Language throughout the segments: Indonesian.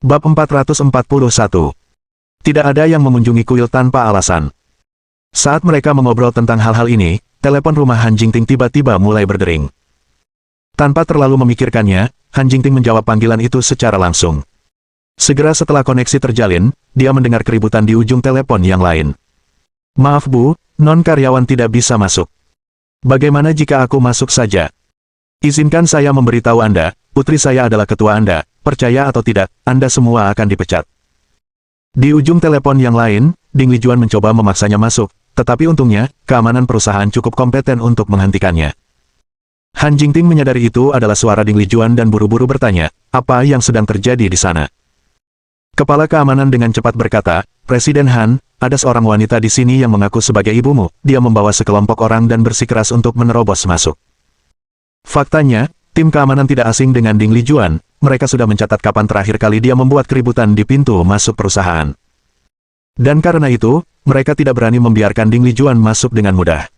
Bab 441. Tidak ada yang mengunjungi kuil tanpa alasan. Saat mereka mengobrol tentang hal-hal ini, telepon rumah Han Jingting tiba-tiba mulai berdering. Tanpa terlalu memikirkannya, Han Jingting menjawab panggilan itu secara langsung. Segera setelah koneksi terjalin, dia mendengar keributan di ujung telepon yang lain. "Maaf Bu, non-karyawan tidak bisa masuk. Bagaimana jika aku masuk saja? Izinkan saya memberitahu Anda, putri saya adalah ketua Anda, percaya atau tidak, Anda semua akan dipecat." Di ujung telepon yang lain, Ding Lijuan mencoba memaksanya masuk, tetapi untungnya, keamanan perusahaan cukup kompeten untuk menghentikannya. Han Jingting menyadari itu adalah suara Ding Lijuan dan buru-buru bertanya, apa yang sedang terjadi di sana? Kepala keamanan dengan cepat berkata, "Presiden Han, ada seorang wanita di sini yang mengaku sebagai ibumu, dia membawa sekelompok orang dan bersikeras untuk menerobos masuk." Faktanya, tim keamanan tidak asing dengan Ding Lijuan, mereka sudah mencatat kapan terakhir kali dia membuat keributan di pintu masuk perusahaan. Dan karena itu, mereka tidak berani membiarkan Ding Lijuan masuk dengan mudah.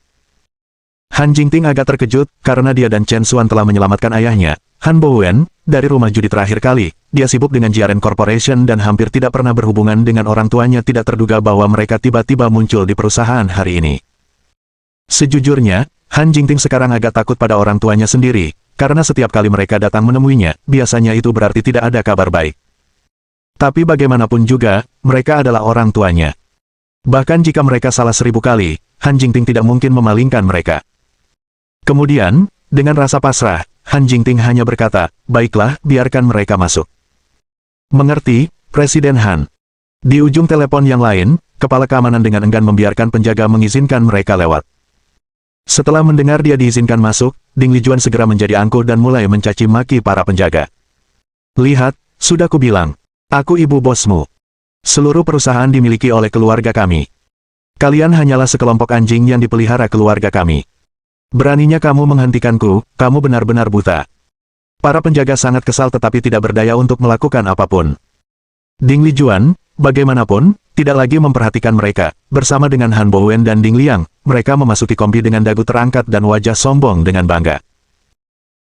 Han Jingting agak terkejut, karena dia dan Chen Xuan telah menyelamatkan ayahnya, Han Bowen, dari rumah judi terakhir kali. Dia sibuk dengan Jiaren Corporation dan hampir tidak pernah berhubungan dengan orang tuanya, tidak terduga bahwa mereka tiba-tiba muncul di perusahaan hari ini. Sejujurnya, Han Jingting sekarang agak takut pada orang tuanya sendiri, karena setiap kali mereka datang menemuinya, biasanya itu berarti tidak ada kabar baik. Tapi bagaimanapun juga, mereka adalah orang tuanya. Bahkan jika mereka salah 1000 kali, Han Jingting tidak mungkin memalingkan mereka. Kemudian, dengan rasa pasrah, Han Jingting hanya berkata, "Baiklah, biarkan mereka masuk." "Mengerti, Presiden Han." Di ujung telepon yang lain, kepala keamanan dengan enggan membiarkan penjaga mengizinkan mereka lewat. Setelah mendengar dia diizinkan masuk, Ding Lijuan segera menjadi angkuh dan mulai mencaci maki para penjaga. "Lihat, sudah kubilang, aku ibu bosmu. Seluruh perusahaan dimiliki oleh keluarga kami. Kalian hanyalah sekelompok anjing yang dipelihara keluarga kami. Beraninya kamu menghentikanku, kamu benar-benar buta." Para penjaga sangat kesal tetapi tidak berdaya untuk melakukan apapun. Ding Lijuan, bagaimanapun, tidak lagi memperhatikan mereka. Bersama dengan Han Bowen dan Ding Liang, mereka memasuki kombi dengan dagu terangkat dan wajah sombong dengan bangga.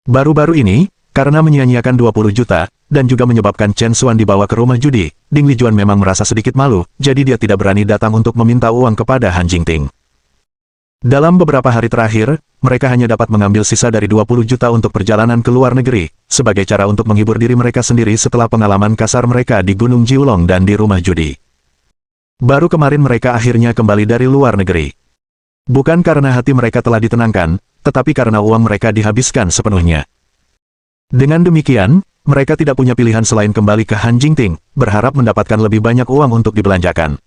Baru-baru ini, karena menyia-nyiakan 20 juta, dan juga menyebabkan Chen Xuan dibawa ke rumah judi, Ding Lijuan memang merasa sedikit malu, jadi dia tidak berani datang untuk meminta uang kepada Han Jingting. Dalam beberapa hari terakhir, mereka hanya dapat mengambil sisa dari 20 juta untuk perjalanan ke luar negeri, sebagai cara untuk menghibur diri mereka sendiri setelah pengalaman kasar mereka di Gunung Jiulong dan di rumah judi. Baru kemarin mereka akhirnya kembali dari luar negeri. Bukan karena hati mereka telah ditenangkan, tetapi karena uang mereka dihabiskan sepenuhnya. Dengan demikian, mereka tidak punya pilihan selain kembali ke Han Jingting, berharap mendapatkan lebih banyak uang untuk dibelanjakan.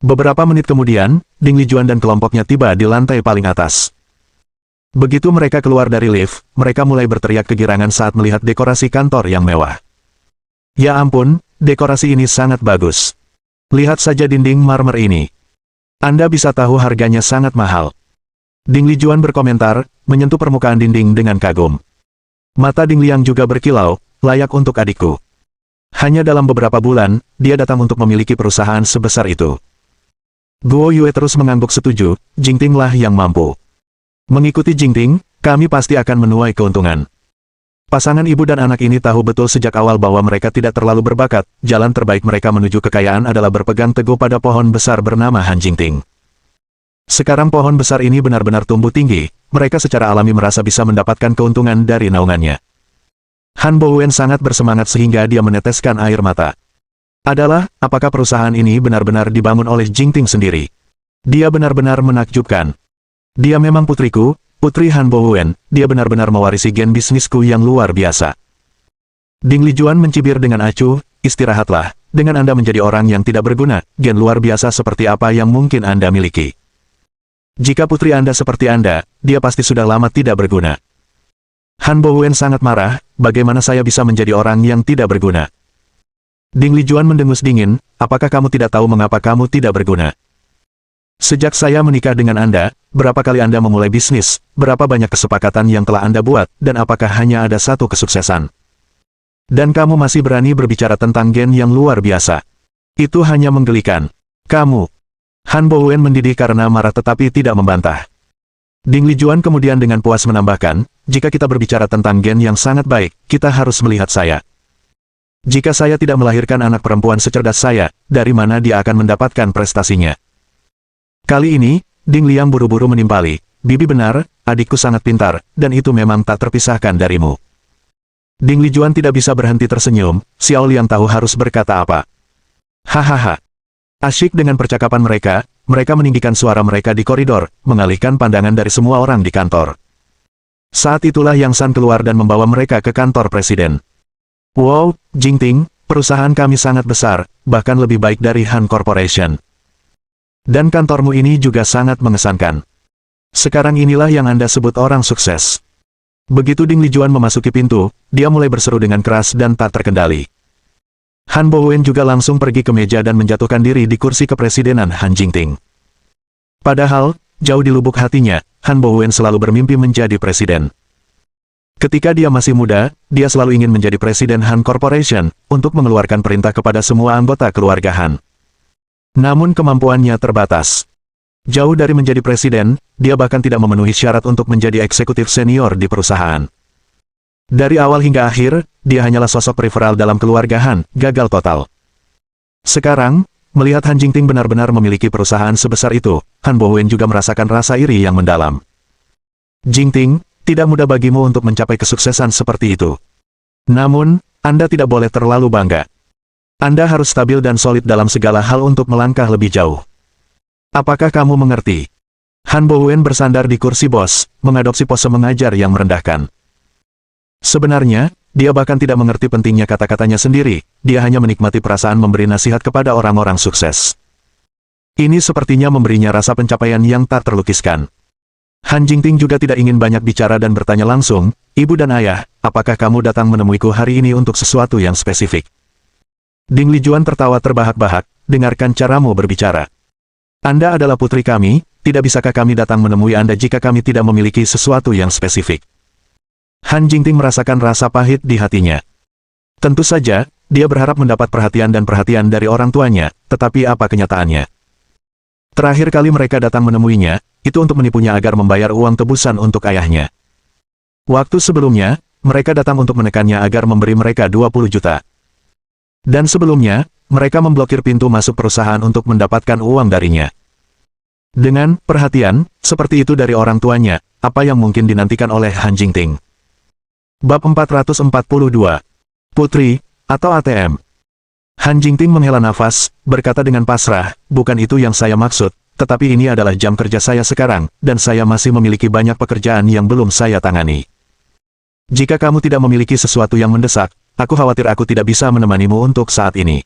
Beberapa menit kemudian, Ding Lijuan dan kelompoknya tiba di lantai paling atas. Begitu mereka keluar dari lift, mereka mulai berteriak kegirangan saat melihat dekorasi kantor yang mewah. "Ya ampun, dekorasi ini sangat bagus. Lihat saja dinding marmer ini. Anda bisa tahu harganya sangat mahal." Ding Lijuan berkomentar, menyentuh permukaan dinding dengan kagum. Mata Ding Liang juga berkilau, "Layak untuk adikku. Hanya dalam beberapa bulan, dia datang untuk memiliki perusahaan sebesar itu." Guo Yue terus mengangguk setuju, "Jingting lah yang mampu. Mengikuti Jingting, kami pasti akan menuai keuntungan." Pasangan ibu dan anak ini tahu betul sejak awal bahwa mereka tidak terlalu berbakat, jalan terbaik mereka menuju kekayaan adalah berpegang teguh pada pohon besar bernama Han Jingting. Sekarang pohon besar ini benar-benar tumbuh tinggi, mereka secara alami merasa bisa mendapatkan keuntungan dari naungannya. Han Bowen sangat bersemangat sehingga dia meneteskan air mata. Apakah perusahaan ini benar-benar dibangun oleh Jingting sendiri? Dia benar-benar menakjubkan. Dia memang putriku, putri Han Bowen, dia benar-benar mewarisi gen bisnisku yang luar biasa. Ding Lijuan mencibir dengan acuh, "Istirahatlah, dengan Anda menjadi orang yang tidak berguna, gen luar biasa seperti apa yang mungkin Anda miliki? Jika putri Anda seperti Anda, dia pasti sudah lama tidak berguna." Han Bowen sangat marah, "Bagaimana saya bisa menjadi orang yang tidak berguna?" Ding Lijuan mendengus dingin, "Apakah kamu tidak tahu mengapa kamu tidak berguna? Sejak saya menikah dengan Anda, berapa kali Anda memulai bisnis, berapa banyak kesepakatan yang telah Anda buat, dan apakah hanya ada satu kesuksesan? Dan kamu masih berani berbicara tentang gen yang luar biasa. Itu hanya menggelikan. Kamu." Han Bowen mendidih karena marah tetapi tidak membantah. Ding Lijuan kemudian dengan puas menambahkan, "Jika kita berbicara tentang gen yang sangat baik, kita harus melihat saya. Jika saya tidak melahirkan anak perempuan secerdas saya, dari mana dia akan mendapatkan prestasinya? Kali ini, Ding Liang buru-buru menimpali, "Bibi benar, adikku sangat pintar, dan itu memang tak terpisahkan darimu." Ding Lijuan tidak bisa berhenti tersenyum, Xiao Liang tahu harus berkata apa. Hahaha. Asyik dengan percakapan mereka meninggikan suara mereka di koridor, mengalihkan pandangan dari semua orang di kantor. Saat itulah Yang San keluar dan membawa mereka ke kantor presiden. "Wow, Jingting, perusahaan kami sangat besar, bahkan lebih baik dari Han Corporation. Dan kantormu ini juga sangat mengesankan. Sekarang inilah yang Anda sebut orang sukses." Begitu Ding Lijuan memasuki pintu, dia mulai berseru dengan keras dan tak terkendali. Han Bowen juga langsung pergi ke meja dan menjatuhkan diri di kursi kepresidenan Han Jingting. Padahal, jauh di lubuk hatinya, Han Bowen selalu bermimpi menjadi presiden. Ketika dia masih muda, dia selalu ingin menjadi presiden Han Corporation, untuk mengeluarkan perintah kepada semua anggota keluarga Han. Namun kemampuannya terbatas. Jauh dari menjadi presiden, dia bahkan tidak memenuhi syarat untuk menjadi eksekutif senior di perusahaan. Dari awal hingga akhir, dia hanyalah sosok periferal dalam keluarga Han, gagal total. Sekarang, melihat Han Jingting benar-benar memiliki perusahaan sebesar itu, Han Bowen juga merasakan rasa iri yang mendalam. "Jingting, tidak mudah bagimu untuk mencapai kesuksesan seperti itu. Namun, Anda tidak boleh terlalu bangga. Anda harus stabil dan solid dalam segala hal untuk melangkah lebih jauh. Apakah kamu mengerti?" Han Bowen bersandar di kursi bos, mengadopsi pose mengajar yang merendahkan. Sebenarnya, dia bahkan tidak mengerti pentingnya kata-katanya sendiri, dia hanya menikmati perasaan memberi nasihat kepada orang-orang sukses. Ini sepertinya memberinya rasa pencapaian yang tak terlukiskan. Han Jingting juga tidak ingin banyak bicara dan bertanya langsung, "Ibu dan ayah, apakah kamu datang menemuiku hari ini untuk sesuatu yang spesifik?" Ding Lijuan tertawa terbahak-bahak, "Dengarkan caramu berbicara. Anda adalah putri kami, tidak bisakah kami datang menemui Anda jika kami tidak memiliki sesuatu yang spesifik?" Han Jingting merasakan rasa pahit di hatinya. Tentu saja, dia berharap mendapat perhatian dari orang tuanya, tetapi apa kenyataannya? Terakhir kali mereka datang menemuinya, itu untuk menipunya agar membayar uang tebusan untuk ayahnya. Waktu sebelumnya, mereka datang untuk menekannya agar memberi mereka 20 juta. Dan sebelumnya, mereka memblokir pintu masuk perusahaan untuk mendapatkan uang darinya. Dengan perhatian seperti itu dari orang tuanya, apa yang mungkin dinantikan oleh Han Jingting? Bab 442. Putri, atau ATM. Han Jingting menghela nafas, berkata dengan pasrah, "Bukan itu yang saya maksud. Tetapi ini adalah jam kerja saya sekarang, dan saya masih memiliki banyak pekerjaan yang belum saya tangani. Jika kamu tidak memiliki sesuatu yang mendesak, aku khawatir aku tidak bisa menemanimu untuk saat ini."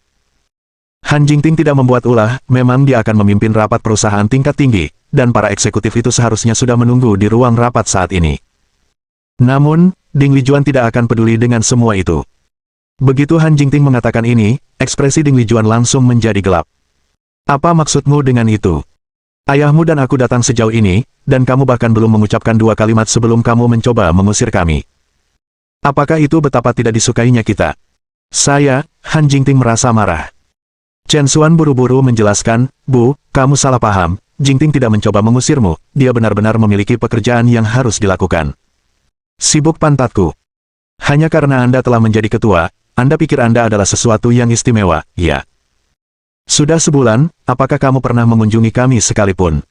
Han Jingting tidak membuat ulah, memang dia akan memimpin rapat perusahaan tingkat tinggi, dan para eksekutif itu seharusnya sudah menunggu di ruang rapat saat ini. Namun, Ding Lijuan tidak akan peduli dengan semua itu. Begitu Han Jingting mengatakan ini, ekspresi Ding Lijuan langsung menjadi gelap. "Apa maksudmu dengan itu? Ayahmu dan aku datang sejauh ini, dan kamu bahkan belum mengucapkan 2 kalimat sebelum kamu mencoba mengusir kami. Apakah itu betapa tidak disukainya kita?" Saya, Han Jingting merasa marah. Chen Xuan buru-buru menjelaskan, "Bu, kamu salah paham, Jingting tidak mencoba mengusirmu, dia benar-benar memiliki pekerjaan yang harus dilakukan." "Sibuk pantatku. Hanya karena Anda telah menjadi ketua, Anda pikir Anda adalah sesuatu yang istimewa, ya? Sudah sebulan, apakah kamu pernah mengunjungi kami sekalipun?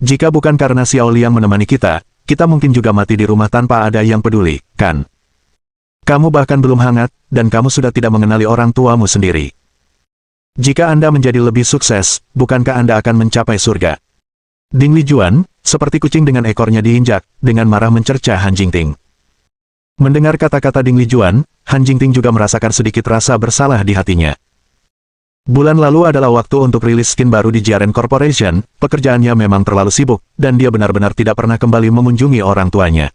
Jika bukan karena Xiao Liang menemani kita mungkin juga mati di rumah tanpa ada yang peduli, kan? Kamu bahkan belum hangat, dan kamu sudah tidak mengenali orang tuamu sendiri. Jika Anda menjadi lebih sukses, bukankah Anda akan mencapai surga?" Ding Lijuan, seperti kucing dengan ekornya diinjak, dengan marah mencerca Han Jingting. Mendengar kata-kata Ding Lijuan, Han Jingting juga merasakan sedikit rasa bersalah di hatinya. Bulan lalu adalah waktu untuk rilis skin baru di Jiaren Corporation, pekerjaannya memang terlalu sibuk, dan dia benar-benar tidak pernah kembali mengunjungi orang tuanya.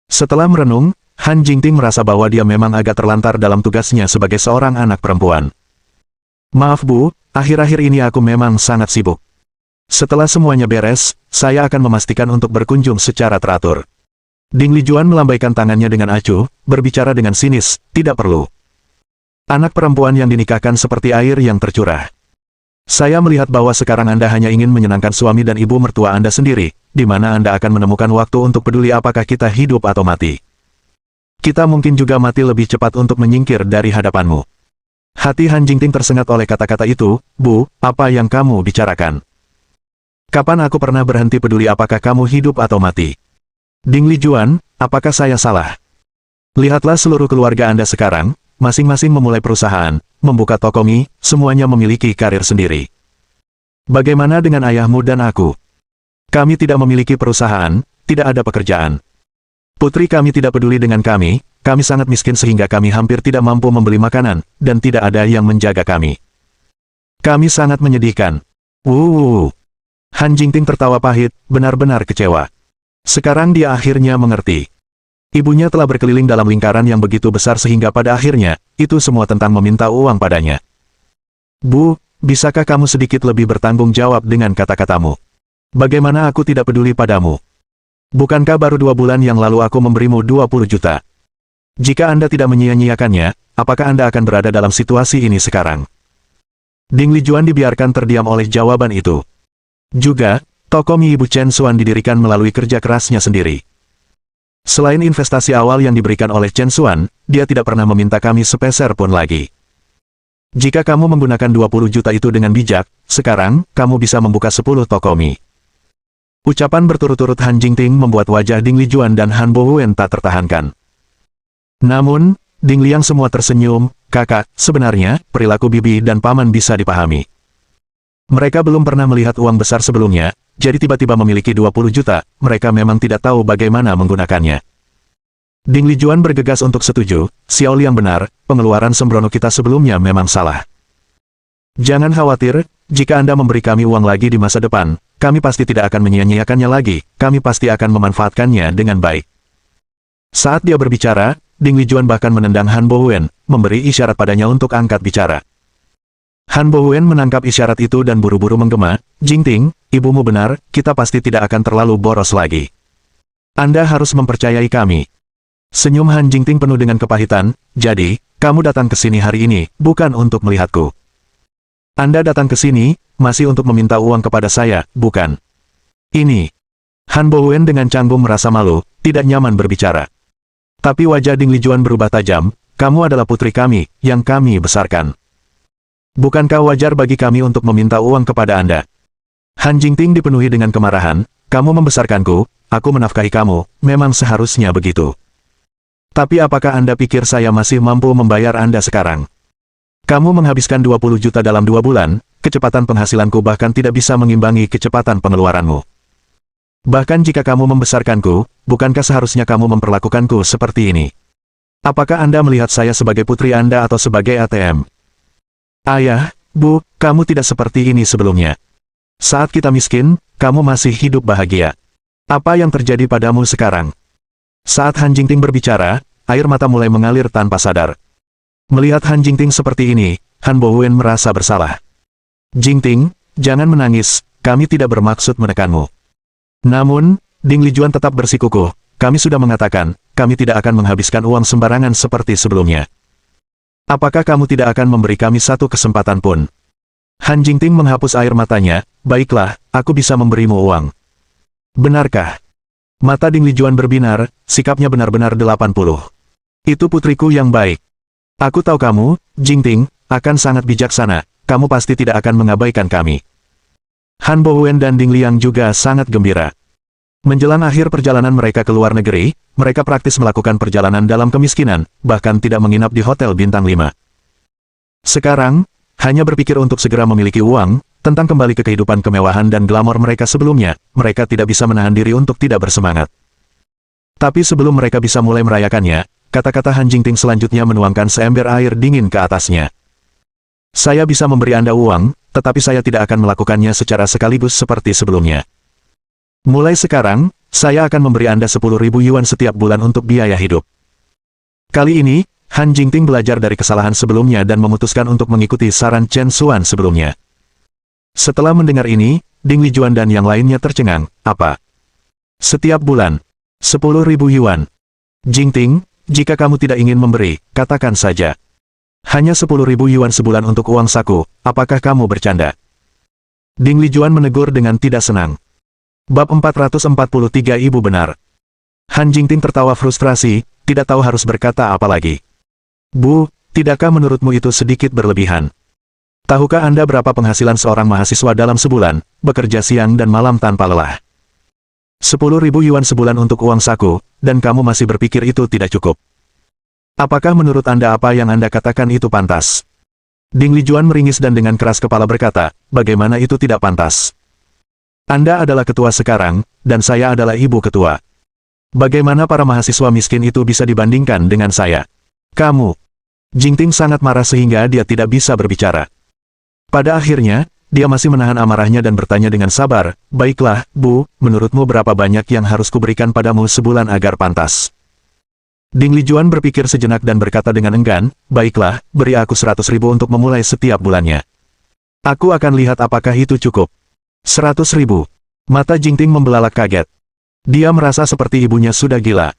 Setelah merenung, Han Jingting merasa bahwa dia memang agak terlantar dalam tugasnya sebagai seorang anak perempuan. "Maaf Bu, akhir-akhir ini aku memang sangat sibuk. Setelah semuanya beres, saya akan memastikan untuk berkunjung secara teratur." Ding Lijuan melambaikan tangannya dengan acuh, berbicara dengan sinis, "Tidak perlu. Anak perempuan yang dinikahkan seperti air yang tercurah. Saya melihat bahwa sekarang Anda hanya ingin menyenangkan suami dan ibu mertua Anda sendiri, di mana Anda akan menemukan waktu untuk peduli apakah kita hidup atau mati. kita mungkin juga mati lebih cepat untuk menyingkir dari hadapanmu. Hati Han Jingting tersengat oleh kata-kata itu. Bu, apa yang kamu bicarakan? Kapan aku pernah berhenti peduli apakah kamu hidup atau mati? Ding Lijuan, apakah saya salah? Lihatlah seluruh keluarga Anda sekarang, masing-masing memulai perusahaan, membuka toko mie, semuanya memiliki karir sendiri. Bagaimana dengan ayahmu dan aku? Kami tidak memiliki perusahaan, tidak ada pekerjaan. Putri kami tidak peduli dengan kami sangat miskin sehingga kami hampir tidak mampu membeli makanan, dan tidak ada yang menjaga kami. Kami sangat menyedihkan. Han Jingting tertawa pahit, benar-benar kecewa. Sekarang dia akhirnya mengerti. Ibunya telah berkeliling dalam lingkaran yang begitu besar sehingga pada akhirnya, itu semua tentang meminta uang padanya. Bu, bisakah kamu sedikit lebih bertanggung jawab dengan kata-katamu? Bagaimana aku tidak peduli padamu? Bukankah baru 2 bulan yang lalu aku memberimu 20 juta? Jika Anda tidak menyia-nyiakannya, apakah Anda akan berada dalam situasi ini sekarang? Ding Lijuan dibiarkan terdiam oleh jawaban itu. Juga, toko mie Ibu Chen Xuan didirikan melalui kerja kerasnya sendiri. Selain investasi awal yang diberikan oleh Chen Xuan, dia tidak pernah meminta kami sepeser pun lagi. Jika kamu menggunakan 20 juta itu dengan bijak, sekarang, kamu bisa membuka 10 toko mie. Ucapan berturut-turut Han Jingting membuat wajah Ding Lijuan dan Han Bowen tak tertahankan. Namun, Ding Liang semua tersenyum. Kakak, sebenarnya, perilaku bibi dan paman bisa dipahami. Mereka belum pernah melihat uang besar sebelumnya, jadi tiba-tiba memiliki 20 juta, mereka memang tidak tahu bagaimana menggunakannya. Ding Lijuan bergegas untuk setuju. Xiao Liang benar, pengeluaran sembrono kita sebelumnya memang salah. Jangan khawatir, jika Anda memberi kami uang lagi di masa depan, kami pasti tidak akan menyia-nyiakannya lagi, kami pasti akan memanfaatkannya dengan baik. Saat dia berbicara, Ding Lijuan bahkan menendang Han Bowen, memberi isyarat padanya untuk angkat bicara. Han Bowen menangkap isyarat itu dan buru-buru menggema, Jingting, ibumu benar, kita pasti tidak akan terlalu boros lagi. Anda harus mempercayai kami. Senyum Han Jingting penuh dengan kepahitan, jadi, kamu datang ke sini hari ini, bukan untuk melihatku. Anda datang ke sini, masih untuk meminta uang kepada saya, bukan? Ini. Han Bowen dengan canggung merasa malu, tidak nyaman berbicara. Tapi wajah Ding Lijuan berubah tajam, kamu adalah putri kami, yang kami besarkan. Bukankah wajar bagi kami untuk meminta uang kepada Anda? Han Jingting dipenuhi dengan kemarahan, kamu membesarkanku, aku menafkahi kamu, memang seharusnya begitu. Tapi apakah Anda pikir saya masih mampu membayar Anda sekarang? Kamu menghabiskan 20 juta dalam 2 bulan, kecepatan penghasilanku bahkan tidak bisa mengimbangi kecepatan pengeluaranmu. Bahkan jika kamu membesarkanku, bukankah seharusnya kamu memperlakukanku seperti ini? Apakah Anda melihat saya sebagai putri Anda atau sebagai ATM? Ayah, Bu, kamu tidak seperti ini sebelumnya. Saat kita miskin, kamu masih hidup bahagia. Apa yang terjadi padamu sekarang? Saat Han Jingting berbicara, air mata mulai mengalir tanpa sadar. Melihat Han Jingting seperti ini, Han Bowen merasa bersalah. Jingting, jangan menangis, kami tidak bermaksud menekanmu. Namun, Ding Lijuan tetap bersikukuh, kami sudah mengatakan, kami tidak akan menghabiskan uang sembarangan seperti sebelumnya. Apakah kamu tidak akan memberi kami satu kesempatan pun? Han Jingting menghapus air matanya, baiklah, aku bisa memberimu uang. Benarkah? Mata Ding Lijuan berbinar, sikapnya benar-benar 80. Itu putriku yang baik. Aku tahu kamu, Jingting, akan sangat bijaksana, kamu pasti tidak akan mengabaikan kami. Han Bowen dan Ding Liang juga sangat gembira. Menjelang akhir perjalanan mereka ke luar negeri, mereka praktis melakukan perjalanan dalam kemiskinan, bahkan tidak menginap di hotel bintang 5. Sekarang, hanya berpikir untuk segera memiliki uang, tentang kembali ke kehidupan kemewahan dan glamor mereka sebelumnya, mereka tidak bisa menahan diri untuk tidak bersemangat. Tapi sebelum mereka bisa mulai merayakannya, kata-kata Han Jingting selanjutnya menuangkan seember air dingin ke atasnya. Saya bisa memberi Anda uang, tetapi saya tidak akan melakukannya secara sekaligus seperti sebelumnya. Mulai sekarang, saya akan memberi Anda 10.000 yuan setiap bulan untuk biaya hidup. Kali ini, Han Jingting belajar dari kesalahan sebelumnya dan memutuskan untuk mengikuti saran Chen Xuan sebelumnya. Setelah mendengar ini, Ding Lijuan dan yang lainnya tercengang, apa? Setiap bulan, 10.000 yuan. Jingting, jika kamu tidak ingin memberi, katakan saja. Hanya 10.000 yuan sebulan untuk uang saku, apakah kamu bercanda? Ding Lijuan menegur dengan tidak senang. Bab 443 Ibu benar. Han Jingting tertawa frustrasi, tidak tahu harus berkata apa lagi. Bu, tidakkah menurutmu itu sedikit berlebihan? Tahukah Anda berapa penghasilan seorang mahasiswa dalam sebulan, bekerja siang dan malam tanpa lelah? 10.000 yuan sebulan untuk uang saku, dan kamu masih berpikir itu tidak cukup. Apakah menurut Anda apa yang Anda katakan itu pantas? Ding Lijuan meringis dan dengan keras kepala berkata, bagaimana itu tidak pantas? Anda adalah ketua sekarang, dan saya adalah ibu ketua. Bagaimana para mahasiswa miskin itu bisa dibandingkan dengan saya? Kamu. Jingting sangat marah sehingga dia tidak bisa berbicara. Pada akhirnya, dia masih menahan amarahnya dan bertanya dengan sabar, baiklah, Bu, menurutmu berapa banyak yang harus kuberikan padamu sebulan agar pantas? Ding Lijuan berpikir sejenak dan berkata dengan enggan, baiklah, beri aku 100.000 untuk memulai setiap bulannya. Aku akan lihat apakah itu cukup. 100.000. Mata Jingting membelalak kaget. Dia merasa seperti ibunya sudah gila.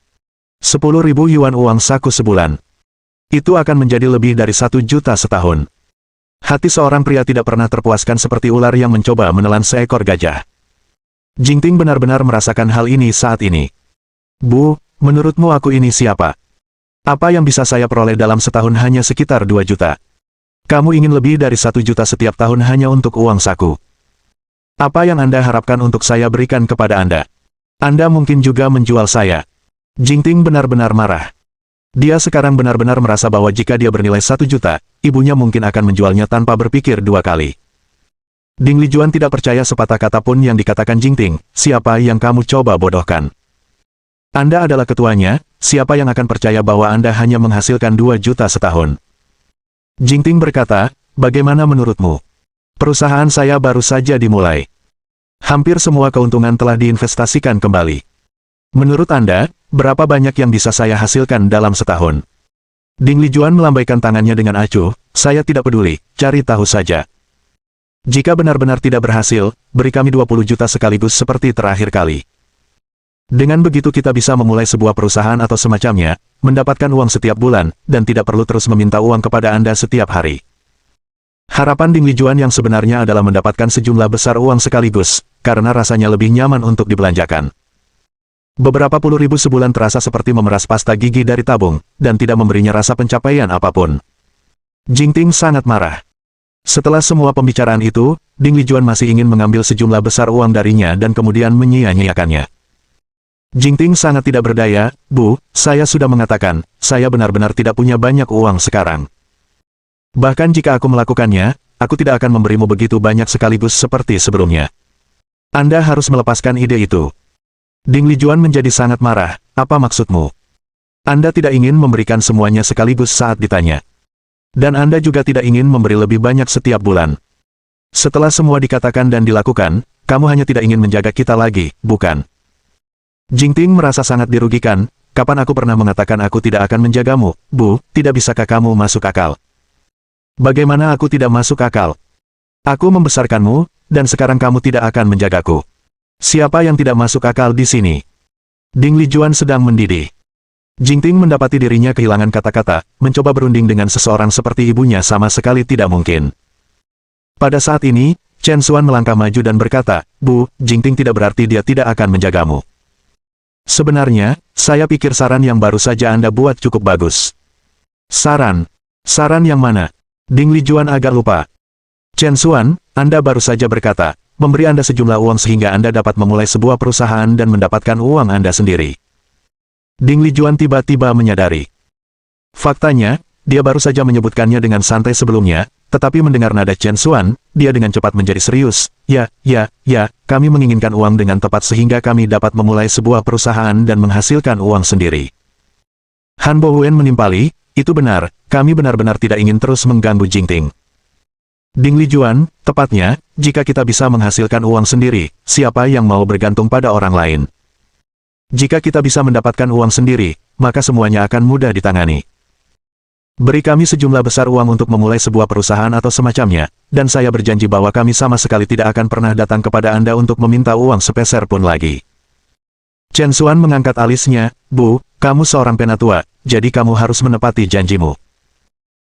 10.000 yuan uang saku sebulan. Itu akan menjadi lebih dari 1 juta setahun. Hati seorang pria tidak pernah terpuaskan seperti ular yang mencoba menelan seekor gajah. Jingting benar-benar merasakan hal ini saat ini. Bu, menurutmu aku ini siapa? Apa yang bisa saya peroleh dalam setahun hanya sekitar 2 juta? Kamu ingin lebih dari 1 juta setiap tahun hanya untuk uang saku. Apa yang Anda harapkan untuk saya berikan kepada Anda? Anda mungkin juga menjual saya. Jingting benar-benar marah. Dia sekarang benar-benar merasa bahwa jika dia bernilai 1 juta, ibunya mungkin akan menjualnya tanpa berpikir 2 kali. Ding Lijuan tidak percaya sepatah kata pun yang dikatakan Jingting, siapa yang kamu coba bodohkan? Anda adalah ketuanya, siapa yang akan percaya bahwa Anda hanya menghasilkan 2 juta setahun? Jingting berkata, bagaimana menurutmu? Perusahaan saya baru saja dimulai. Hampir semua keuntungan telah diinvestasikan kembali. Menurut Anda, berapa banyak yang bisa saya hasilkan dalam setahun? Ding Lijuan melambaikan tangannya dengan acuh, saya tidak peduli, cari tahu saja. Jika benar-benar tidak berhasil, beri kami 20 juta sekaligus seperti terakhir kali. Dengan begitu kita bisa memulai sebuah perusahaan atau semacamnya, mendapatkan uang setiap bulan, dan tidak perlu terus meminta uang kepada Anda setiap hari. Harapan Ding Lijuan yang sebenarnya adalah mendapatkan sejumlah besar uang sekaligus, karena rasanya lebih nyaman untuk dibelanjakan. Beberapa puluh ribu sebulan terasa seperti memeras pasta gigi dari tabung, dan tidak memberinya rasa pencapaian apapun. Jingting sangat marah. Setelah semua pembicaraan itu, Ding Lijuan masih ingin mengambil sejumlah besar uang darinya dan kemudian menyia-nyiakannya. Jingting sangat tidak berdaya, Bu, saya sudah mengatakan, saya benar-benar tidak punya banyak uang sekarang. Bahkan jika aku melakukannya, aku tidak akan memberimu begitu banyak sekaligus seperti sebelumnya. Anda harus melepaskan ide itu. Ding Lijuan menjadi sangat marah, apa maksudmu? Anda tidak ingin memberikan semuanya sekaligus saat ditanya. Dan Anda juga tidak ingin memberi lebih banyak setiap bulan. Setelah semua dikatakan dan dilakukan, kamu hanya tidak ingin menjaga kita lagi, bukan? Jingting merasa sangat dirugikan, kapan aku pernah mengatakan aku tidak akan menjagamu, Bu, tidak bisakah kamu masuk akal? Bagaimana aku tidak masuk akal? Aku membesarkanmu, dan sekarang kamu tidak akan menjagaku. Siapa yang tidak masuk akal di sini? Ding Lijuan sedang mendidih. Jingting mendapati dirinya kehilangan kata-kata, mencoba berunding dengan seseorang seperti ibunya sama sekali tidak mungkin. Pada saat ini, Chen Xuan melangkah maju dan berkata, Bu, Jingting tidak berarti dia tidak akan menjagamu. Sebenarnya, saya pikir saran yang baru saja Anda buat cukup bagus. Saran? Saran yang mana? Ding Lijuan agak lupa. Chen Xuan, Anda baru saja berkata, memberi Anda sejumlah uang sehingga Anda dapat memulai sebuah perusahaan dan mendapatkan uang Anda sendiri. Ding Lijuan tiba-tiba menyadari. Faktanya, dia baru saja menyebutkannya dengan santai sebelumnya, tetapi mendengar nada Chen Xuan, dia dengan cepat menjadi serius. Ya, kami menginginkan uang dengan tepat sehingga kami dapat memulai sebuah perusahaan dan menghasilkan uang sendiri. Han Bohuen menimpali, itu benar, kami benar-benar tidak ingin terus mengganggu Jingting. Ding Lijuan, tepatnya, jika kita bisa menghasilkan uang sendiri, siapa yang mau bergantung pada orang lain? Jika kita bisa mendapatkan uang sendiri, maka semuanya akan mudah ditangani. Beri kami sejumlah besar uang untuk memulai sebuah perusahaan atau semacamnya, dan saya berjanji bahwa kami sama sekali tidak akan pernah datang kepada Anda untuk meminta uang sepeser pun lagi. Chen Xuan mengangkat alisnya, Bu, kamu seorang penatua, jadi kamu harus menepati janjimu.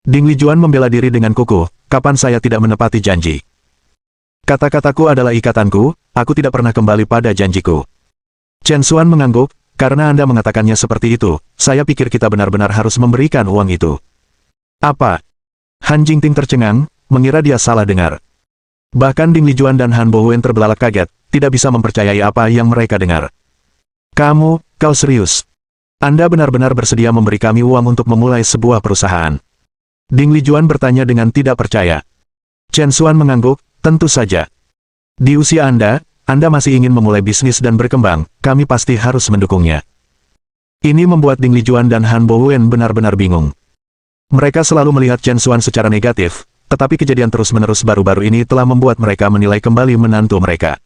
Ding Lijuan membela diri dengan kukuh, kapan saya tidak menepati janji? Kata-kataku adalah ikatanku, aku tidak pernah kembali pada janjiku. Chen Xuan mengangguk, karena Anda mengatakannya seperti itu, saya pikir kita benar-benar harus memberikan uang itu. Apa? Han Jingting tercengang, mengira dia salah dengar. Bahkan Ding Lijuan dan Han Bowen terbelalak kaget, tidak bisa mempercayai apa yang mereka dengar. Kau serius? Anda benar-benar bersedia memberi kami uang untuk memulai sebuah perusahaan? Ding Lijuan bertanya dengan tidak percaya. Chen Xuan mengangguk, tentu saja. Di usia Anda masih ingin memulai bisnis dan berkembang, kami pasti harus mendukungnya. Ini membuat Ding Lijuan dan Han Bowen benar-benar bingung. Mereka selalu melihat Chen Xuan secara negatif, tetapi kejadian terus-menerus baru-baru ini telah membuat mereka menilai kembali menantu mereka.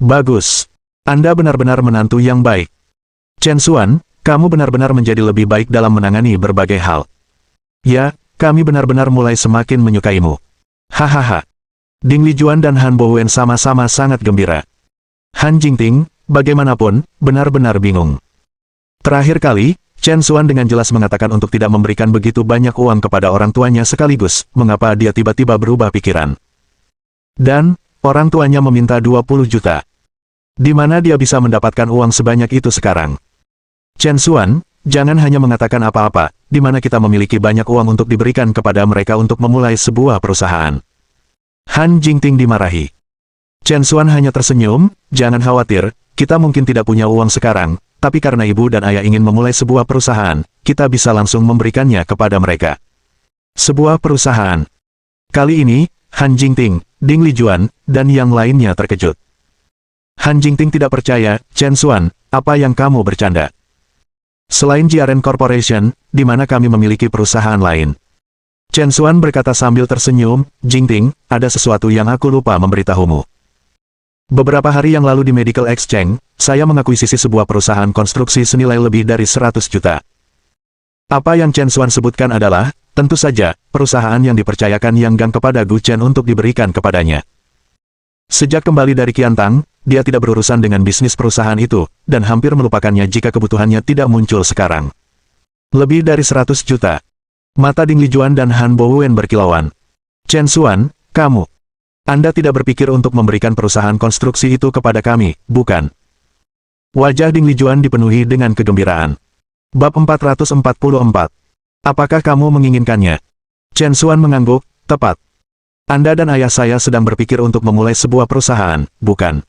Bagus. Anda benar-benar menantu yang baik. Chen Xuan, kamu benar-benar menjadi lebih baik dalam menangani berbagai hal. Ya, kami benar-benar mulai semakin menyukaimu. Hahaha. Ding Lijuan dan Han Bowen sama-sama sangat gembira. Han Jingting, bagaimanapun, benar-benar bingung. Terakhir kali, Chen Xuan dengan jelas mengatakan untuk tidak memberikan begitu banyak uang kepada orang tuanya sekaligus, mengapa dia tiba-tiba berubah pikiran. Dan, orang tuanya meminta 20 juta. Di mana dia bisa mendapatkan uang sebanyak itu sekarang? Chen Xuan, jangan hanya mengatakan apa-apa, di mana kita memiliki banyak uang untuk diberikan kepada mereka untuk memulai sebuah perusahaan. Han Jingting dimarahi. Chen Xuan hanya tersenyum, jangan khawatir, kita mungkin tidak punya uang sekarang, tapi karena ibu dan ayah ingin memulai sebuah perusahaan, kita bisa langsung memberikannya kepada mereka. Sebuah perusahaan. Kali ini, Han Jingting, Ding Lijuan, dan yang lainnya terkejut. Han Jingting tidak percaya, Chen Xuan, apa yang kamu bercanda? Selain JRN Corporation, di mana kami memiliki perusahaan lain. Chen Xuan berkata sambil tersenyum, Jingting, ada sesuatu yang aku lupa memberitahumu. Beberapa hari yang lalu di Medical Exchange, saya mengakuisisi sebuah perusahaan konstruksi senilai lebih dari 100 juta. Apa yang Chen Xuan sebutkan adalah, tentu saja, perusahaan yang dipercayakan Yang Gang kepada Gu Chen untuk diberikan kepadanya. Sejak kembali dari Qiantang, dia tidak berurusan dengan bisnis perusahaan itu, dan hampir melupakannya jika kebutuhannya tidak muncul sekarang. Lebih dari 100 juta. Mata Ding Lijuan dan Han Bowen berkilauan. Chen Xuan, Anda tidak berpikir untuk memberikan perusahaan konstruksi itu kepada kami, bukan? Wajah Ding Lijuan dipenuhi dengan kegembiraan. Bab 444. Apakah kamu menginginkannya? Chen Xuan mengangguk, tepat. Anda dan ayah saya sedang berpikir untuk memulai sebuah perusahaan, bukan?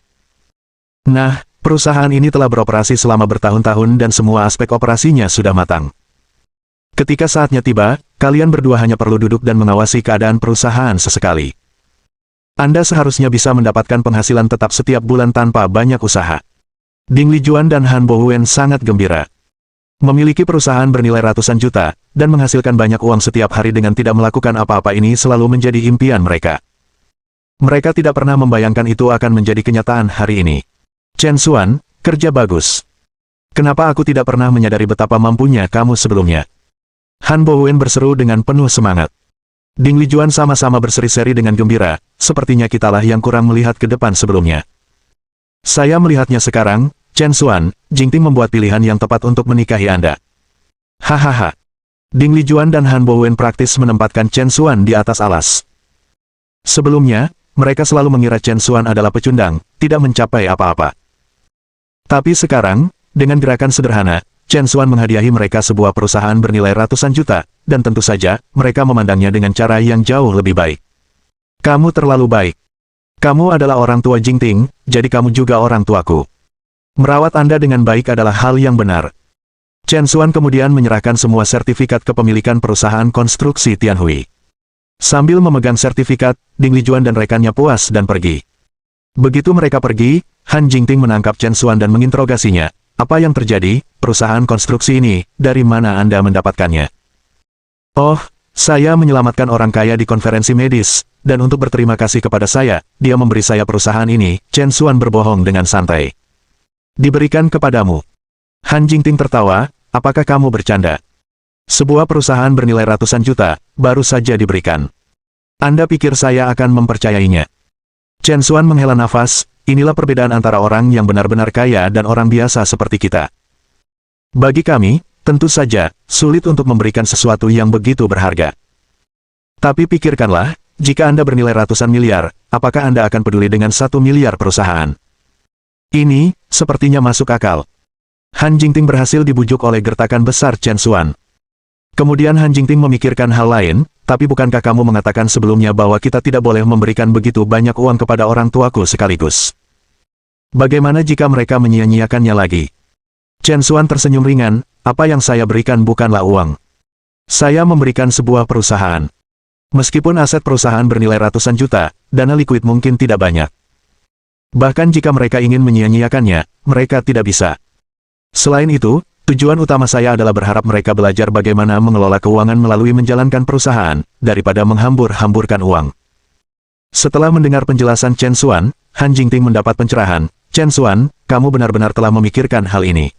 Nah, perusahaan ini telah beroperasi selama bertahun-tahun dan semua aspek operasinya sudah matang. Ketika saatnya tiba, kalian berdua hanya perlu duduk dan mengawasi keadaan perusahaan sesekali. Anda seharusnya bisa mendapatkan penghasilan tetap setiap bulan tanpa banyak usaha. Ding Lijuan dan Han Bowen sangat gembira. Memiliki perusahaan bernilai ratusan juta, dan menghasilkan banyak uang setiap hari dengan tidak melakukan apa-apa ini selalu menjadi impian mereka. Mereka tidak pernah membayangkan itu akan menjadi kenyataan hari ini. Chen Xuan, kerja bagus. Kenapa aku tidak pernah menyadari betapa mampunya kamu sebelumnya? Han Bowen berseru dengan penuh semangat. Ding Lijuan sama-sama berseri-seri dengan gembira, sepertinya kitalah yang kurang melihat ke depan sebelumnya. Saya melihatnya sekarang, Chen Xuan, Jingting membuat pilihan yang tepat untuk menikahi Anda. Hahaha. Ding Lijuan dan Han Bowen praktis menempatkan Chen Xuan di atas alas. Sebelumnya, mereka selalu mengira Chen Xuan adalah pecundang, tidak mencapai apa-apa. Tapi sekarang, dengan gerakan sederhana, Chen Xuan menghadiahi mereka sebuah perusahaan bernilai ratusan juta, dan tentu saja, mereka memandangnya dengan cara yang jauh lebih baik. Kamu terlalu baik. Kamu adalah orang tua Jingting, jadi kamu juga orang tuaku. Merawat Anda dengan baik adalah hal yang benar. Chen Xuan kemudian menyerahkan semua sertifikat kepemilikan perusahaan konstruksi Tianhui. Sambil memegang sertifikat, Ding Lijuan dan rekannya puas dan pergi. Begitu mereka pergi, Han Jingting menangkap Chen Xuan dan menginterogasinya. Apa yang terjadi, perusahaan konstruksi ini, dari mana Anda mendapatkannya? Oh, saya menyelamatkan orang kaya di konferensi medis, dan untuk berterima kasih kepada saya, dia memberi saya perusahaan ini. Chen Xuan berbohong dengan santai. Diberikan kepadamu. Han Jingting tertawa, apakah kamu bercanda? Sebuah perusahaan bernilai ratusan juta, baru saja diberikan. Anda pikir saya akan mempercayainya? Chen Xuan menghela nafas, inilah perbedaan antara orang yang benar-benar kaya dan orang biasa seperti kita. Bagi kami, tentu saja, sulit untuk memberikan sesuatu yang begitu berharga. Tapi pikirkanlah, jika Anda bernilai ratusan miliar, apakah Anda akan peduli dengan 1 miliar perusahaan? Ini, sepertinya masuk akal. Han Jingting berhasil dibujuk oleh gertakan besar Chen Xuan. Kemudian Han Jingting memikirkan hal lain, tapi bukankah kamu mengatakan sebelumnya bahwa kita tidak boleh memberikan begitu banyak uang kepada orang tuaku sekaligus? Bagaimana jika mereka menyia-nyiakannya lagi? Chen Xuan tersenyum ringan, apa yang saya berikan bukanlah uang. Saya memberikan sebuah perusahaan. Meskipun aset perusahaan bernilai ratusan juta, dana likuid mungkin tidak banyak. Bahkan jika mereka ingin menyia-nyiakannya, mereka tidak bisa. Selain itu, tujuan utama saya adalah berharap mereka belajar bagaimana mengelola keuangan melalui menjalankan perusahaan, daripada menghambur-hamburkan uang. Setelah mendengar penjelasan Chen Xuan, Han Jingting mendapat pencerahan. Chen Xuan, kamu benar-benar telah memikirkan hal ini.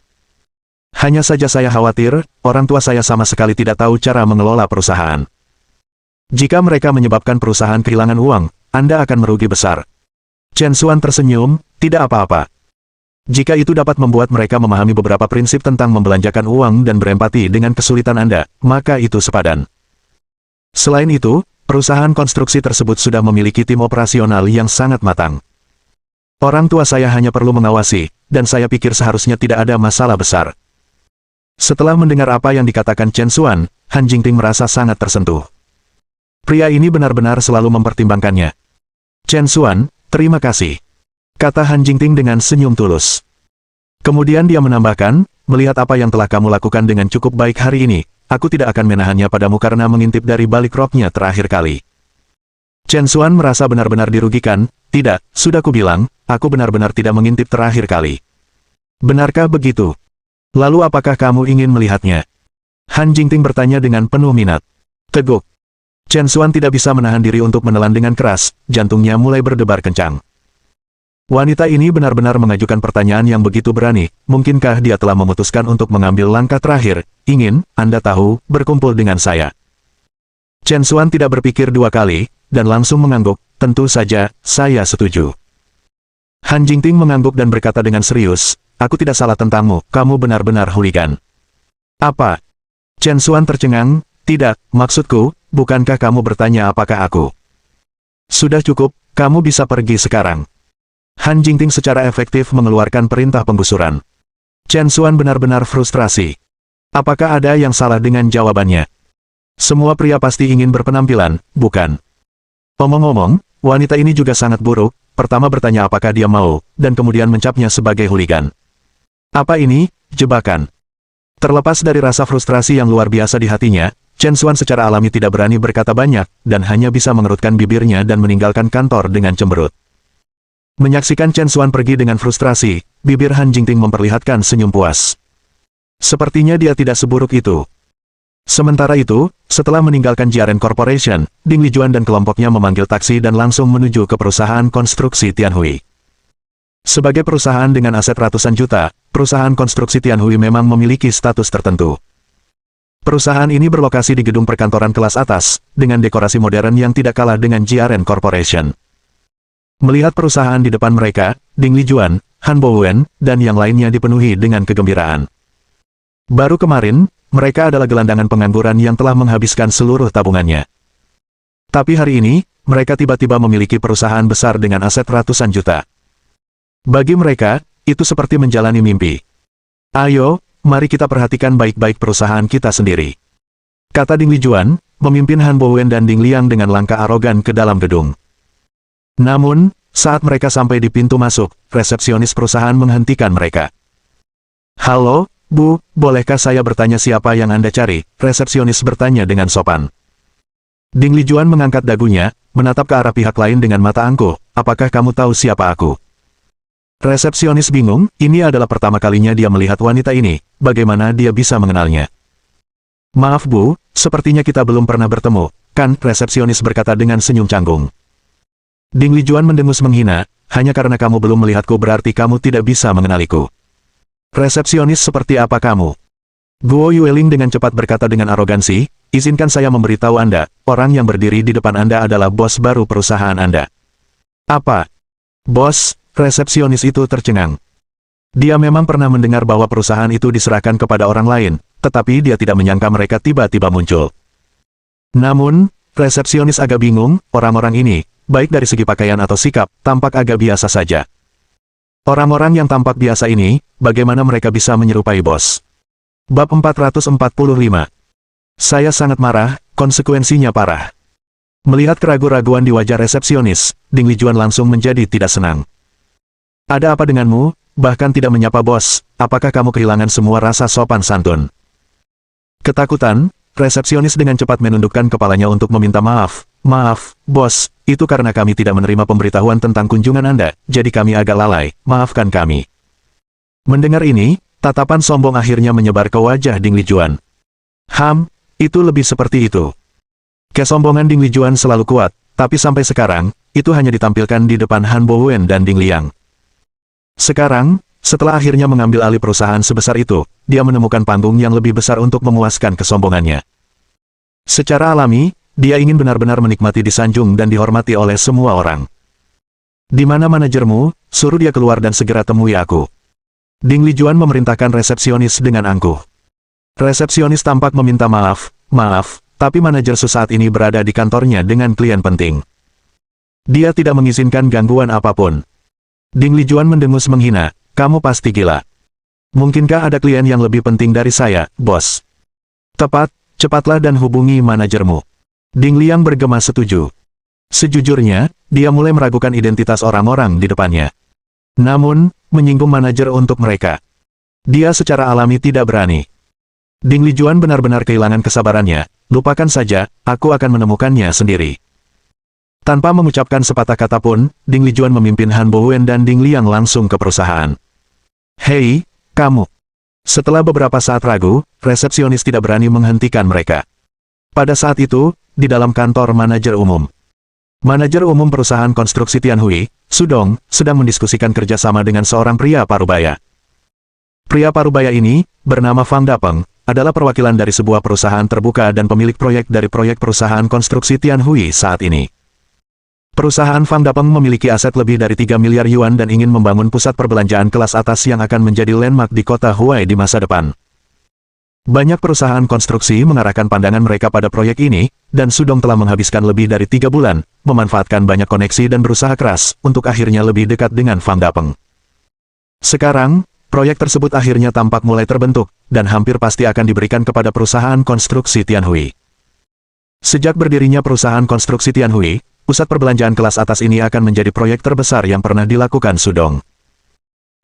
Hanya saja saya khawatir, orang tua saya sama sekali tidak tahu cara mengelola perusahaan. Jika mereka menyebabkan perusahaan kehilangan uang, Anda akan merugi besar. Chen Xuan tersenyum, tidak apa-apa. Jika itu dapat membuat mereka memahami beberapa prinsip tentang membelanjakan uang dan berempati dengan kesulitan Anda, maka itu sepadan. Selain itu, perusahaan konstruksi tersebut sudah memiliki tim operasional yang sangat matang. Orang tua saya hanya perlu mengawasi, dan saya pikir seharusnya tidak ada masalah besar. Setelah mendengar apa yang dikatakan Chen Xuan, Han Jingting merasa sangat tersentuh. Pria ini benar-benar selalu mempertimbangkannya. Chen Xuan, terima kasih, kata Han Jingting dengan senyum tulus. Kemudian dia menambahkan, melihat apa yang telah kamu lakukan dengan cukup baik hari ini, aku tidak akan menahannya padamu karena mengintip dari balik roknya terakhir kali. Chen Xuan merasa benar-benar dirugikan, tidak, sudah kubilang, aku benar-benar tidak mengintip terakhir kali. Benarkah begitu? Lalu apakah kamu ingin melihatnya? Han Jingting bertanya dengan penuh minat. Teguk. Chen Xuan tidak bisa menahan diri untuk menelan dengan keras, jantungnya mulai berdebar kencang. Wanita ini benar-benar mengajukan pertanyaan yang begitu berani, mungkinkah dia telah memutuskan untuk mengambil langkah terakhir, ingin, Anda tahu, berkumpul dengan saya. Chen Xuan tidak berpikir dua kali, dan langsung mengangguk, tentu saja, saya setuju. Han Jingting mengangguk dan berkata dengan serius, aku tidak salah tentangmu, kamu benar-benar hooligan. Apa? Chen Xuan tercengang, tidak, maksudku, bukankah kamu bertanya apakah aku? Sudah cukup, kamu bisa pergi sekarang. Han Jingting secara efektif mengeluarkan perintah penggusuran. Chen Xuan benar-benar frustrasi. Apakah ada yang salah dengan jawabannya? Semua pria pasti ingin berpenampilan, bukan? Omong-omong, wanita ini juga sangat buruk, pertama bertanya apakah dia mau, dan kemudian mencapnya sebagai hooligan. Apa ini, jebakan? Terlepas dari rasa frustrasi yang luar biasa di hatinya, Chen Xuan secara alami tidak berani berkata banyak, dan hanya bisa mengerutkan bibirnya dan meninggalkan kantor dengan cemberut. Menyaksikan Chen Xuan pergi dengan frustrasi, bibir Han Jingting memperlihatkan senyum puas. Sepertinya dia tidak seburuk itu. Sementara itu, setelah meninggalkan Jiaren Corporation, Ding Lijuan dan kelompoknya memanggil taksi dan langsung menuju ke perusahaan konstruksi Tianhui. Sebagai perusahaan dengan aset ratusan juta, perusahaan konstruksi Tianhui memang memiliki status tertentu. Perusahaan ini berlokasi di gedung perkantoran kelas atas, dengan dekorasi modern yang tidak kalah dengan Jiaren Corporation. Melihat perusahaan di depan mereka, Ding Lijuan, Han Bowen, dan yang lainnya dipenuhi dengan kegembiraan. Baru kemarin, mereka adalah gelandangan pengangguran yang telah menghabiskan seluruh tabungannya. Tapi hari ini, mereka tiba-tiba memiliki perusahaan besar dengan aset ratusan juta. Bagi mereka, itu seperti menjalani mimpi. Ayo, mari kita perhatikan baik-baik perusahaan kita sendiri, kata Ding Lijuan, memimpin Han Bowen dan Ding Liang dengan langkah arogan ke dalam gedung. Namun, saat mereka sampai di pintu masuk, resepsionis perusahaan menghentikan mereka. Halo, Bu, bolehkah saya bertanya siapa yang Anda cari? Resepsionis bertanya dengan sopan. Ding Lijuan mengangkat dagunya, menatap ke arah pihak lain dengan mata angkuh, apakah kamu tahu siapa aku? Resepsionis bingung, ini adalah pertama kalinya dia melihat wanita ini, bagaimana dia bisa mengenalnya? Maaf Bu, sepertinya kita belum pernah bertemu, kan? Resepsionis berkata dengan senyum canggung. Ding Lijuan mendengus menghina, hanya karena kamu belum melihatku berarti kamu tidak bisa mengenaliku. Resepsionis seperti apa kamu? Guo Yueling dengan cepat berkata dengan arogansi, izinkan saya memberitahu Anda, orang yang berdiri di depan Anda adalah bos baru perusahaan Anda. Apa? Bos? Resepsionis itu tercengang. Dia memang pernah mendengar bahwa perusahaan itu diserahkan kepada orang lain, tetapi dia tidak menyangka mereka tiba-tiba muncul. Namun, resepsionis agak bingung, orang-orang ini, baik dari segi pakaian atau sikap, tampak agak biasa saja. Orang-orang yang tampak biasa ini, bagaimana mereka bisa menyerupai bos. Bab 445. Saya sangat marah, konsekuensinya parah. Melihat keraguan-raguan di wajah resepsionis, Ding Lijuan langsung menjadi tidak senang. Ada apa denganmu, bahkan tidak menyapa bos, apakah kamu kehilangan semua rasa sopan santun? Ketakutan, resepsionis dengan cepat menundukkan kepalanya untuk meminta maaf. Maaf, bos, itu karena kami tidak menerima pemberitahuan tentang kunjungan Anda, jadi kami agak lalai, maafkan kami. Mendengar ini, tatapan sombong akhirnya menyebar ke wajah Ding Lijuan. Itu lebih seperti itu. Kesombongan Ding Lijuan selalu kuat, tapi sampai sekarang, itu hanya ditampilkan di depan Han Bowen dan Ding Liang. Sekarang, setelah akhirnya mengambil alih perusahaan sebesar itu, dia menemukan panggung yang lebih besar untuk memuaskan kesombongannya. Secara alami, dia ingin benar-benar menikmati disanjung dan dihormati oleh semua orang. Di mana manajermu? Suruh dia keluar dan segera temui aku. Ding Lijuan memerintahkan resepsionis dengan angkuh. Resepsionis tampak meminta maaf, tapi manajer Su saat ini berada di kantornya dengan klien penting. Dia tidak mengizinkan gangguan apapun. Ding Lijuan mendengus menghina, kamu pasti gila. Mungkinkah ada klien yang lebih penting dari saya, bos? Tepat, cepatlah dan hubungi manajermu. Ding Liang bergema setuju. Sejujurnya, dia mulai meragukan identitas orang-orang di depannya. Namun, menyinggung manajer untuk mereka. Dia secara alami tidak berani. Ding Lijuan benar-benar kehilangan kesabarannya, lupakan saja, aku akan menemukannya sendiri. Tanpa mengucapkan sepatah kata pun, Ding Lijuan memimpin Han Bowen dan Ding Liang langsung ke perusahaan. Hei, kamu. Setelah beberapa saat ragu, resepsionis tidak berani menghentikan mereka. Pada saat itu, di dalam kantor manajer umum. Manajer umum perusahaan konstruksi Tianhui, Su Dong, sedang mendiskusikan kerjasama dengan seorang pria parubaya. Pria parubaya ini, bernama Fang Dapeng, adalah perwakilan dari sebuah perusahaan terbuka dan pemilik proyek dari proyek perusahaan konstruksi Tianhui saat ini. Perusahaan Fang Dapeng memiliki aset lebih dari 3 miliar yuan dan ingin membangun pusat perbelanjaan kelas atas yang akan menjadi landmark di kota Huai di masa depan. Banyak perusahaan konstruksi mengarahkan pandangan mereka pada proyek ini, dan Su Dong telah menghabiskan lebih dari 3 bulan, memanfaatkan banyak koneksi dan berusaha keras, untuk akhirnya lebih dekat dengan Fang Dapeng. Sekarang, proyek tersebut akhirnya tampak mulai terbentuk, dan hampir pasti akan diberikan kepada perusahaan konstruksi Tianhui. Sejak berdirinya perusahaan konstruksi Tianhui, pusat perbelanjaan kelas atas ini akan menjadi proyek terbesar yang pernah dilakukan Su Dong.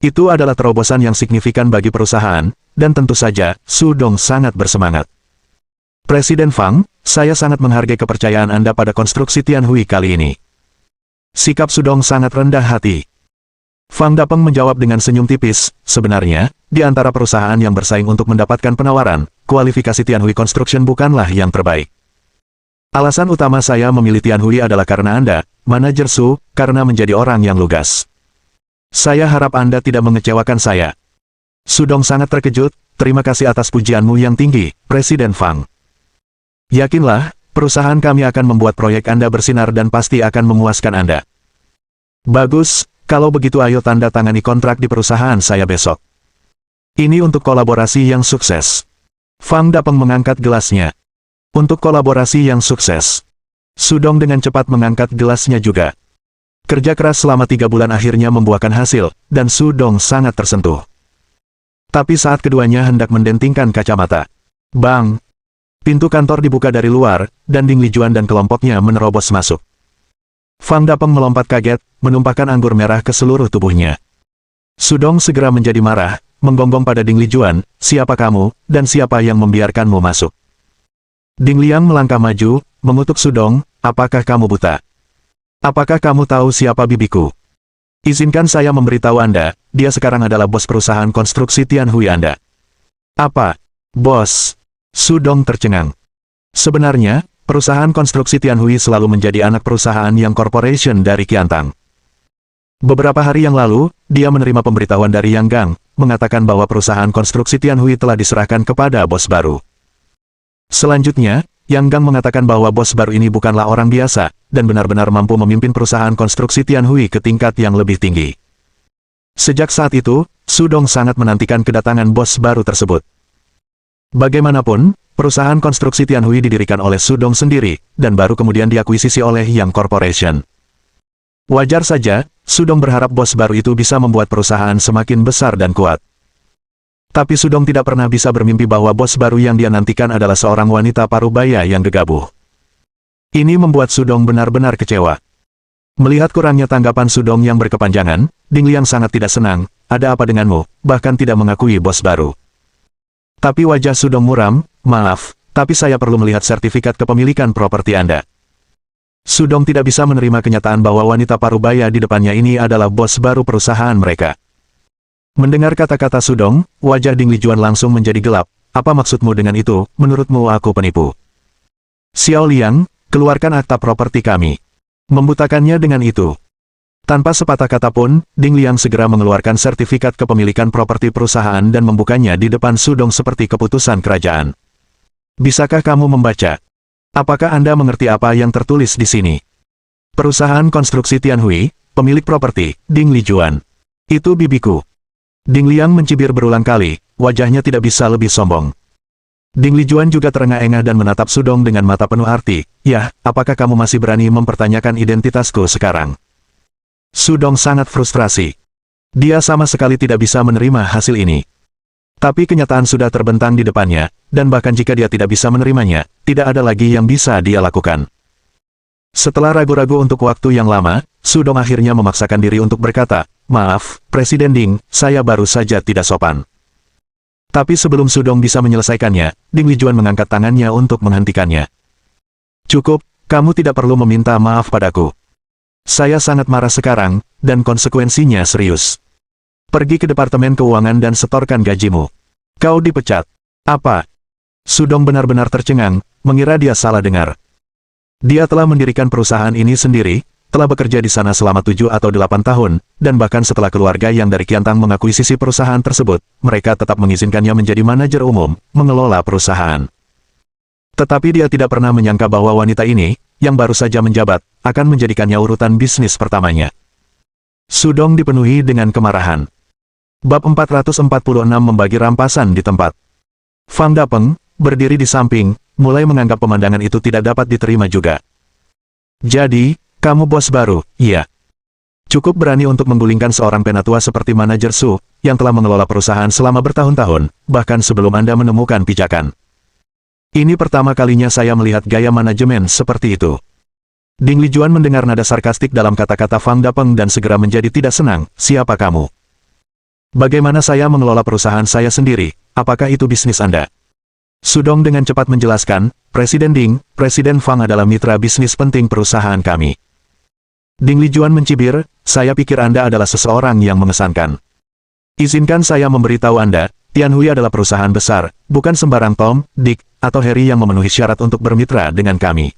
Itu adalah terobosan yang signifikan bagi perusahaan, dan tentu saja, Su Dong sangat bersemangat. Presiden Fang, saya sangat menghargai kepercayaan Anda pada konstruksi Tianhui kali ini. Sikap Su Dong sangat rendah hati. Fang Dapeng menjawab dengan senyum tipis, sebenarnya, di antara perusahaan yang bersaing untuk mendapatkan penawaran, kualifikasi Tianhui Construction bukanlah yang terbaik. Alasan utama saya memilih Tianhui adalah karena Anda, manajer Su, karena menjadi orang yang lugas. Saya harap Anda tidak mengecewakan saya. Su Dong sangat terkejut, terima kasih atas pujianmu yang tinggi, Presiden Fang. Yakinlah, perusahaan kami akan membuat proyek Anda bersinar dan pasti akan memuaskan Anda. Bagus, kalau begitu ayo tanda tangani kontrak di perusahaan saya besok. Ini untuk kolaborasi yang sukses. Fang Dapeng mengangkat gelasnya. Untuk kolaborasi yang sukses. Su Dong dengan cepat mengangkat gelasnya juga. Kerja keras selama 3 bulan akhirnya membuahkan hasil, dan Su Dong sangat tersentuh. Tapi saat keduanya hendak mendentingkan kacamata. Bang! Pintu kantor dibuka dari luar, dan Ding Lijuan dan kelompoknya menerobos masuk. Fang Dapeng melompat kaget, menumpahkan anggur merah ke seluruh tubuhnya. Su Dong segera menjadi marah, menggonggong pada Ding Lijuan, siapa kamu, dan siapa yang membiarkanmu masuk? Ding Liang melangkah maju, mengutuk Su Dong, apakah kamu buta? Apakah kamu tahu siapa bibiku? Izinkan saya memberitahu Anda, dia sekarang adalah bos perusahaan konstruksi Tianhui Anda. Apa? Bos? Su Dong tercengang. Sebenarnya, perusahaan konstruksi Tianhui selalu menjadi anak perusahaan yang corporation dari Qiantang. Beberapa hari yang lalu, dia menerima pemberitahuan dari Yang Gang, mengatakan bahwa perusahaan konstruksi Tianhui telah diserahkan kepada bos baru. Selanjutnya, Yang Gang mengatakan bahwa bos baru ini bukanlah orang biasa, dan benar-benar mampu memimpin perusahaan konstruksi Tianhui ke tingkat yang lebih tinggi. Sejak saat itu, Su Dong sangat menantikan kedatangan bos baru tersebut. Bagaimanapun, perusahaan konstruksi Tianhui didirikan oleh Su Dong sendiri, dan baru kemudian diakuisisi oleh Yang Corporation. Wajar saja, Su Dong berharap bos baru itu bisa membuat perusahaan semakin besar dan kuat. Tapi Sudong tidak pernah bisa bermimpi bahwa bos baru yang dia nantikan adalah seorang wanita parubaya yang gegabah. Ini membuat Sudong benar-benar kecewa. Melihat kurangnya tanggapan Sudong yang berkepanjangan, Ding Liang sangat tidak senang. Ada apa denganmu, bahkan tidak mengakui bos baru. Tapi wajah Sudong muram, maaf, tapi saya perlu melihat sertifikat kepemilikan properti Anda. Sudong tidak bisa menerima kenyataan bahwa wanita parubaya di depannya ini adalah bos baru perusahaan mereka. Mendengar kata-kata Sudong, wajah Ding Lijuan langsung menjadi gelap. Apa maksudmu dengan itu, menurutmu aku penipu? Xiao Liang, keluarkan akta properti kami. Membutakannya dengan itu. Tanpa sepatah kata pun, Ding Liang segera mengeluarkan sertifikat kepemilikan properti perusahaan dan membukanya di depan Sudong seperti keputusan kerajaan. Bisakah kamu membaca? Apakah Anda mengerti apa yang tertulis di sini? Perusahaan konstruksi Tianhui, pemilik properti, Ding Lijuan. Itu bibiku. Ding Liang mencibir berulang kali, wajahnya tidak bisa lebih sombong. Ding Lijuan juga terengah-engah dan menatap Sudong dengan mata penuh arti. Yah, apakah kamu masih berani mempertanyakan identitasku sekarang? Sudong sangat frustrasi. Dia sama sekali tidak bisa menerima hasil ini. Tapi kenyataan sudah terbentang di depannya, dan bahkan jika dia tidak bisa menerimanya, tidak ada lagi yang bisa dia lakukan. Setelah ragu-ragu untuk waktu yang lama, Sudong akhirnya memaksakan diri untuk berkata, "Maaf, Presiden Ding, saya baru saja tidak sopan." Tapi sebelum Sudong bisa menyelesaikannya, Ding Lijuan mengangkat tangannya untuk menghentikannya. "Cukup, kamu tidak perlu meminta maaf padaku. Saya sangat marah sekarang, dan konsekuensinya serius. Pergi ke Departemen Keuangan dan setorkan gajimu. Kau dipecat." "Apa?" Sudong benar-benar tercengang, mengira dia salah dengar. Dia telah mendirikan perusahaan ini sendiri, telah bekerja di sana selama 7 atau 8 tahun, dan bahkan setelah keluarga yang dari Qiantang mengakuisisi perusahaan tersebut, mereka tetap mengizinkannya menjadi manajer umum, mengelola perusahaan. Tetapi dia tidak pernah menyangka bahwa wanita ini, yang baru saja menjabat, akan menjadikannya urutan bisnis pertamanya. Sudong dipenuhi dengan kemarahan. Bab 446 membagi rampasan di tempat. Fang Dapeng, berdiri di samping, mulai menganggap pemandangan itu tidak dapat diterima juga. "Jadi, kamu bos baru, iya. Cukup berani untuk menggulingkan seorang penatua seperti manajer Su, yang telah mengelola perusahaan selama bertahun-tahun, bahkan sebelum Anda menemukan pijakan. Ini pertama kalinya saya melihat gaya manajemen seperti itu." Ding Lijuan mendengar nada sarkastik dalam kata-kata Fang Dapeng dan segera menjadi tidak senang. "Siapa kamu? Bagaimana saya mengelola perusahaan saya sendiri, apakah itu bisnis Anda?" Sudong dengan cepat menjelaskan, "Presiden Ding, Presiden Fang adalah mitra bisnis penting perusahaan kami." Ding Lijuan mencibir, "Saya pikir Anda adalah seseorang yang mengesankan. Izinkan saya memberitahu Anda, Tianhui adalah perusahaan besar, bukan sembarang Tom, Dick, atau Harry yang memenuhi syarat untuk bermitra dengan kami.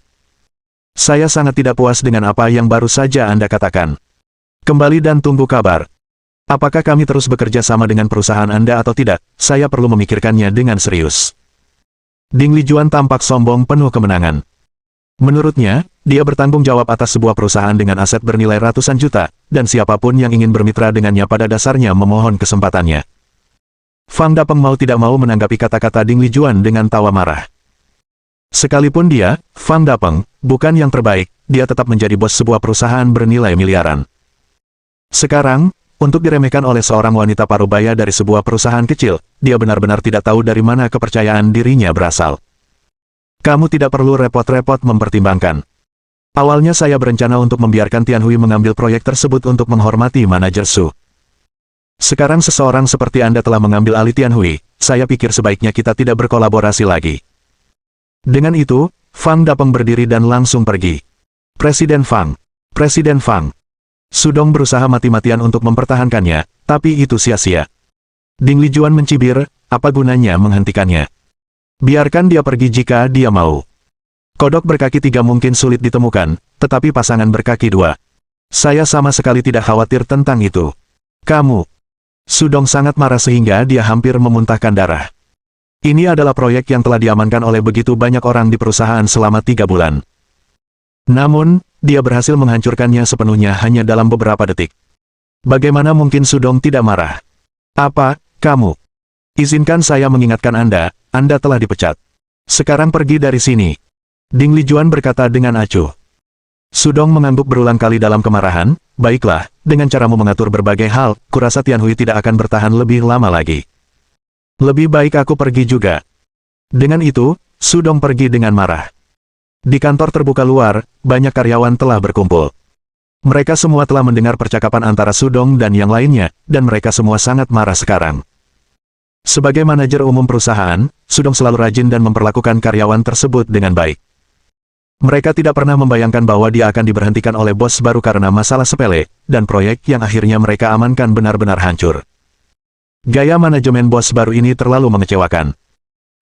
Saya sangat tidak puas dengan apa yang baru saja Anda katakan. Kembali dan tunggu kabar. Apakah kami terus bekerja sama dengan perusahaan Anda atau tidak, saya perlu memikirkannya dengan serius." Ding Lijuan tampak sombong penuh kemenangan. Menurutnya, dia bertanggung jawab atas sebuah perusahaan dengan aset bernilai ratusan juta, dan siapapun yang ingin bermitra dengannya pada dasarnya memohon kesempatannya. Fang Dapeng mau tidak mau menanggapi kata-kata Ding Lijuan dengan tawa marah. Sekalipun dia, Fang Dapeng, bukan yang terbaik, dia tetap menjadi bos sebuah perusahaan bernilai miliaran. Sekarang, untuk diremehkan oleh seorang wanita parubaya dari sebuah perusahaan kecil, dia benar-benar tidak tahu dari mana kepercayaan dirinya berasal. "Kamu tidak perlu repot-repot mempertimbangkan. Awalnya saya berencana untuk membiarkan Tianhui mengambil proyek tersebut untuk menghormati manajer Su. Sekarang seseorang seperti Anda telah mengambil alih Tianhui, saya pikir sebaiknya kita tidak berkolaborasi lagi." Dengan itu, Fang Dapeng berdiri dan langsung pergi. "Presiden Fang. Presiden Fang." Sudong berusaha mati-matian untuk mempertahankannya, tapi itu sia-sia. Ding Lijuan mencibir, "Apa gunanya menghentikannya? Biarkan dia pergi jika dia mau. Kodok berkaki 3 mungkin sulit ditemukan, tetapi pasangan berkaki 2. Saya sama sekali tidak khawatir tentang itu. Kamu." Sudong sangat marah sehingga dia hampir memuntahkan darah. Ini adalah proyek yang telah diamankan oleh begitu banyak orang di perusahaan selama 3 bulan. Namun, dia berhasil menghancurkannya sepenuhnya hanya dalam beberapa detik. Bagaimana mungkin Sudong tidak marah? "Apa, kamu? Izinkan saya mengingatkan Anda telah dipecat. Sekarang pergi dari sini." Ding Lijuan berkata dengan acuh. Sudong mengangguk berulang kali dalam kemarahan, "Baiklah, dengan caramu mengatur berbagai hal, kurasa Tianhui tidak akan bertahan lebih lama lagi." Lebih baik aku pergi juga. Dengan itu, Sudong pergi dengan marah. Di kantor terbuka luar, banyak karyawan telah berkumpul. Mereka semua telah mendengar percakapan antara Sudong dan yang lainnya, dan mereka semua sangat marah sekarang. Sebagai manajer umum perusahaan, Sudong selalu rajin dan memperlakukan karyawan tersebut dengan baik. Mereka tidak pernah membayangkan bahwa dia akan diberhentikan oleh bos baru karena masalah sepele, dan proyek yang akhirnya mereka amankan benar-benar hancur. Gaya manajemen bos baru ini terlalu mengecewakan.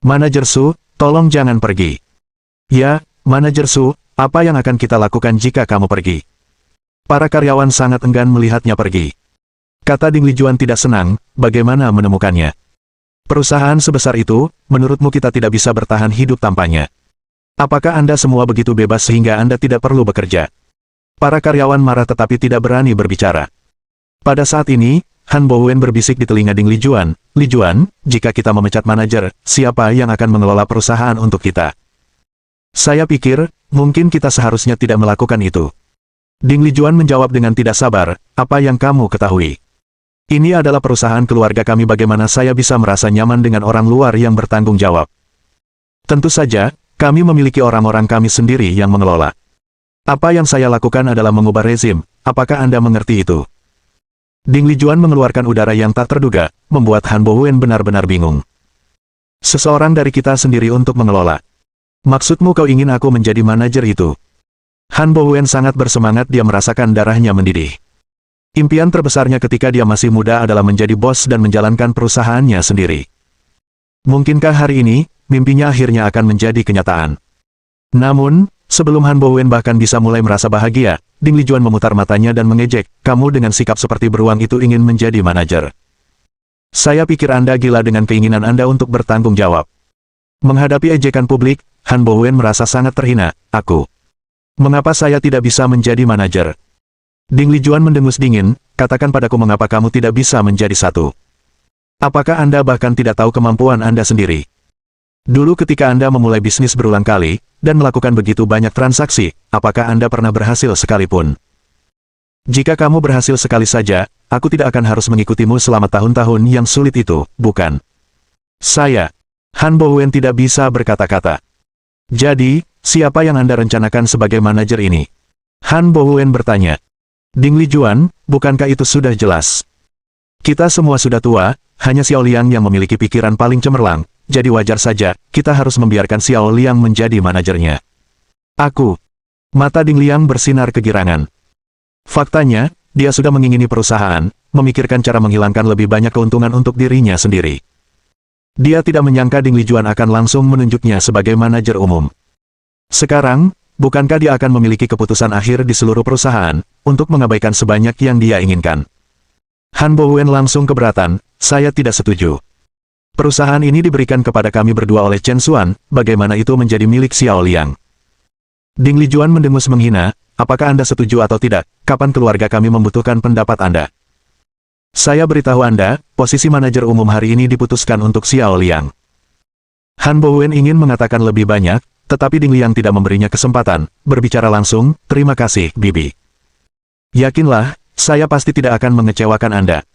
Manajer Su, tolong jangan pergi. Ya, Manajer Su, apa yang akan kita lakukan jika kamu pergi? Para karyawan sangat enggan melihatnya pergi. Kata Ding Lijuan tidak senang, bagaimana menemukannya. Perusahaan sebesar itu, menurutmu kita tidak bisa bertahan hidup tanpanya. Apakah Anda semua begitu bebas sehingga Anda tidak perlu bekerja? Para karyawan marah tetapi tidak berani berbicara. Pada saat ini, Han Bowen berbisik di telinga Ding Lijuan, "Lijuan, jika kita memecat manajer, siapa yang akan mengelola perusahaan untuk kita?" Saya pikir, mungkin kita seharusnya tidak melakukan itu. Ding Lijuan menjawab dengan tidak sabar, "Apa yang kamu ketahui? Ini adalah perusahaan keluarga kami, bagaimana saya bisa merasa nyaman dengan orang luar yang bertanggung jawab? Tentu saja, kami memiliki orang-orang kami sendiri yang mengelola. Apa yang saya lakukan adalah mengubah rezim, apakah Anda mengerti itu?" Ding Lijuan mengeluarkan udara yang tak terduga, membuat Han Bowen benar-benar bingung. "Seseorang dari kita sendiri untuk mengelola. Maksudmu kau ingin aku menjadi manajer itu?" Han Bowen sangat bersemangat, dia merasakan darahnya mendidih. Impian terbesarnya ketika dia masih muda adalah menjadi bos dan menjalankan perusahaannya sendiri. Mungkinkah hari ini, mimpinya akhirnya akan menjadi kenyataan? Namun, sebelum Han Bowen bahkan bisa mulai merasa bahagia, Ding Lijuan memutar matanya dan mengejek, "Kamu dengan sikap seperti beruang itu ingin menjadi manajer. Saya pikir Anda gila dengan keinginan Anda untuk bertanggung jawab." Menghadapi ejekan publik, Han Bowen merasa sangat terhina. Mengapa saya tidak bisa menjadi manajer?" Ding Lijuan mendengus dingin, "Katakan padaku mengapa kamu tidak bisa menjadi satu. Apakah Anda bahkan tidak tahu kemampuan Anda sendiri? Dulu ketika Anda memulai bisnis berulang kali, dan melakukan begitu banyak transaksi, apakah Anda pernah berhasil sekalipun? Jika kamu berhasil sekali saja, aku tidak akan harus mengikutimu selama tahun-tahun yang sulit itu, bukan? Saya." Han Bowen tidak bisa berkata-kata. "Jadi, siapa yang Anda rencanakan sebagai manajer ini?" Han Bowen bertanya. "Ding Lijuan, bukankah itu sudah jelas? Kita semua sudah tua, hanya Xiao Liang yang memiliki pikiran paling cemerlang. Jadi wajar saja, kita harus membiarkan Xiao Liang menjadi manajernya." "Aku." Mata Ding Liang bersinar kegirangan. Faktanya, dia sudah mengingini perusahaan, memikirkan cara menghilangkan lebih banyak keuntungan untuk dirinya sendiri. Dia tidak menyangka Ding Lijuan akan langsung menunjuknya sebagai manajer umum. Sekarang, bukankah dia akan memiliki keputusan akhir di seluruh perusahaan, untuk mengabaikan sebanyak yang dia inginkan? Han Bowen langsung keberatan, "Saya tidak setuju. Perusahaan ini diberikan kepada kami berdua oleh Chen Xuan, bagaimana itu menjadi milik Xiao Liang?" Ding Lijuan mendengus menghina, "Apakah Anda setuju atau tidak, kapan keluarga kami membutuhkan pendapat Anda? Saya beritahu Anda, posisi manajer umum hari ini diputuskan untuk Xiao Liang." Han Bowen ingin mengatakan lebih banyak, tetapi Ding Liang tidak memberinya kesempatan, berbicara langsung, "Terima kasih, Bibi. Yakinlah, saya pasti tidak akan mengecewakan Anda."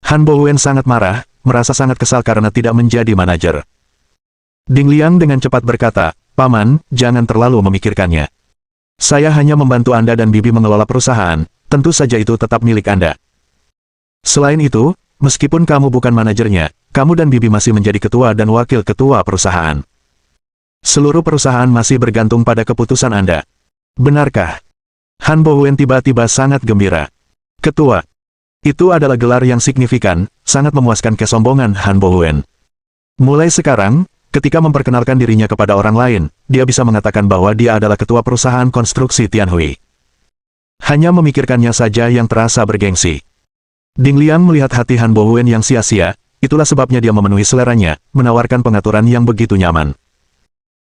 Han Bowen sangat marah, merasa sangat kesal karena tidak menjadi manajer. Ding Liang dengan cepat berkata, "Paman, jangan terlalu memikirkannya. Saya hanya membantu Anda dan Bibi mengelola perusahaan, tentu saja itu tetap milik Anda. Selain itu, meskipun kamu bukan manajernya, kamu dan Bibi masih menjadi ketua dan wakil ketua perusahaan. Seluruh perusahaan masih bergantung pada keputusan Anda. Benarkah?" Han Bowen tiba-tiba sangat gembira. "Ketua." Itu adalah gelar yang signifikan, sangat memuaskan kesombongan Han Bowen. Mulai sekarang, ketika memperkenalkan dirinya kepada orang lain, dia bisa mengatakan bahwa dia adalah ketua perusahaan konstruksi Tianhui. Hanya memikirkannya saja yang terasa bergengsi. Ding Liang melihat hati Han Bowen yang sia-sia, itulah sebabnya dia memenuhi seleranya, menawarkan pengaturan yang begitu nyaman.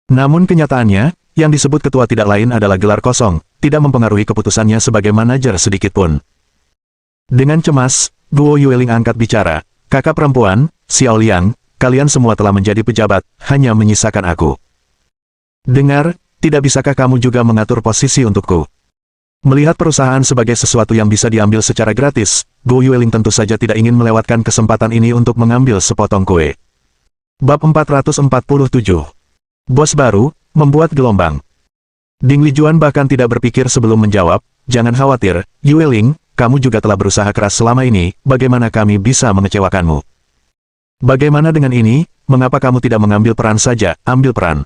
Namun kenyataannya, yang disebut ketua tidak lain adalah gelar kosong, tidak mempengaruhi keputusannya sebagai manajer sedikitpun. Dengan cemas, Guo Yueling angkat bicara, "Kakak perempuan, Xiao Liang, kalian semua telah menjadi pejabat, hanya menyisakan aku. Dengar, tidak bisakah kamu juga mengatur posisi untukku?" Melihat perusahaan sebagai sesuatu yang bisa diambil secara gratis, Guo Yueling tentu saja tidak ingin melewatkan kesempatan ini untuk mengambil sepotong kue. Bab 447. Bos baru, membuat gelombang. Ding Lijuan bahkan tidak berpikir sebelum menjawab, "Jangan khawatir, Yue Ling, kamu juga telah berusaha keras selama ini, bagaimana kami bisa mengecewakanmu? Bagaimana dengan ini, mengapa kamu tidak mengambil peran saja, ambil peran?"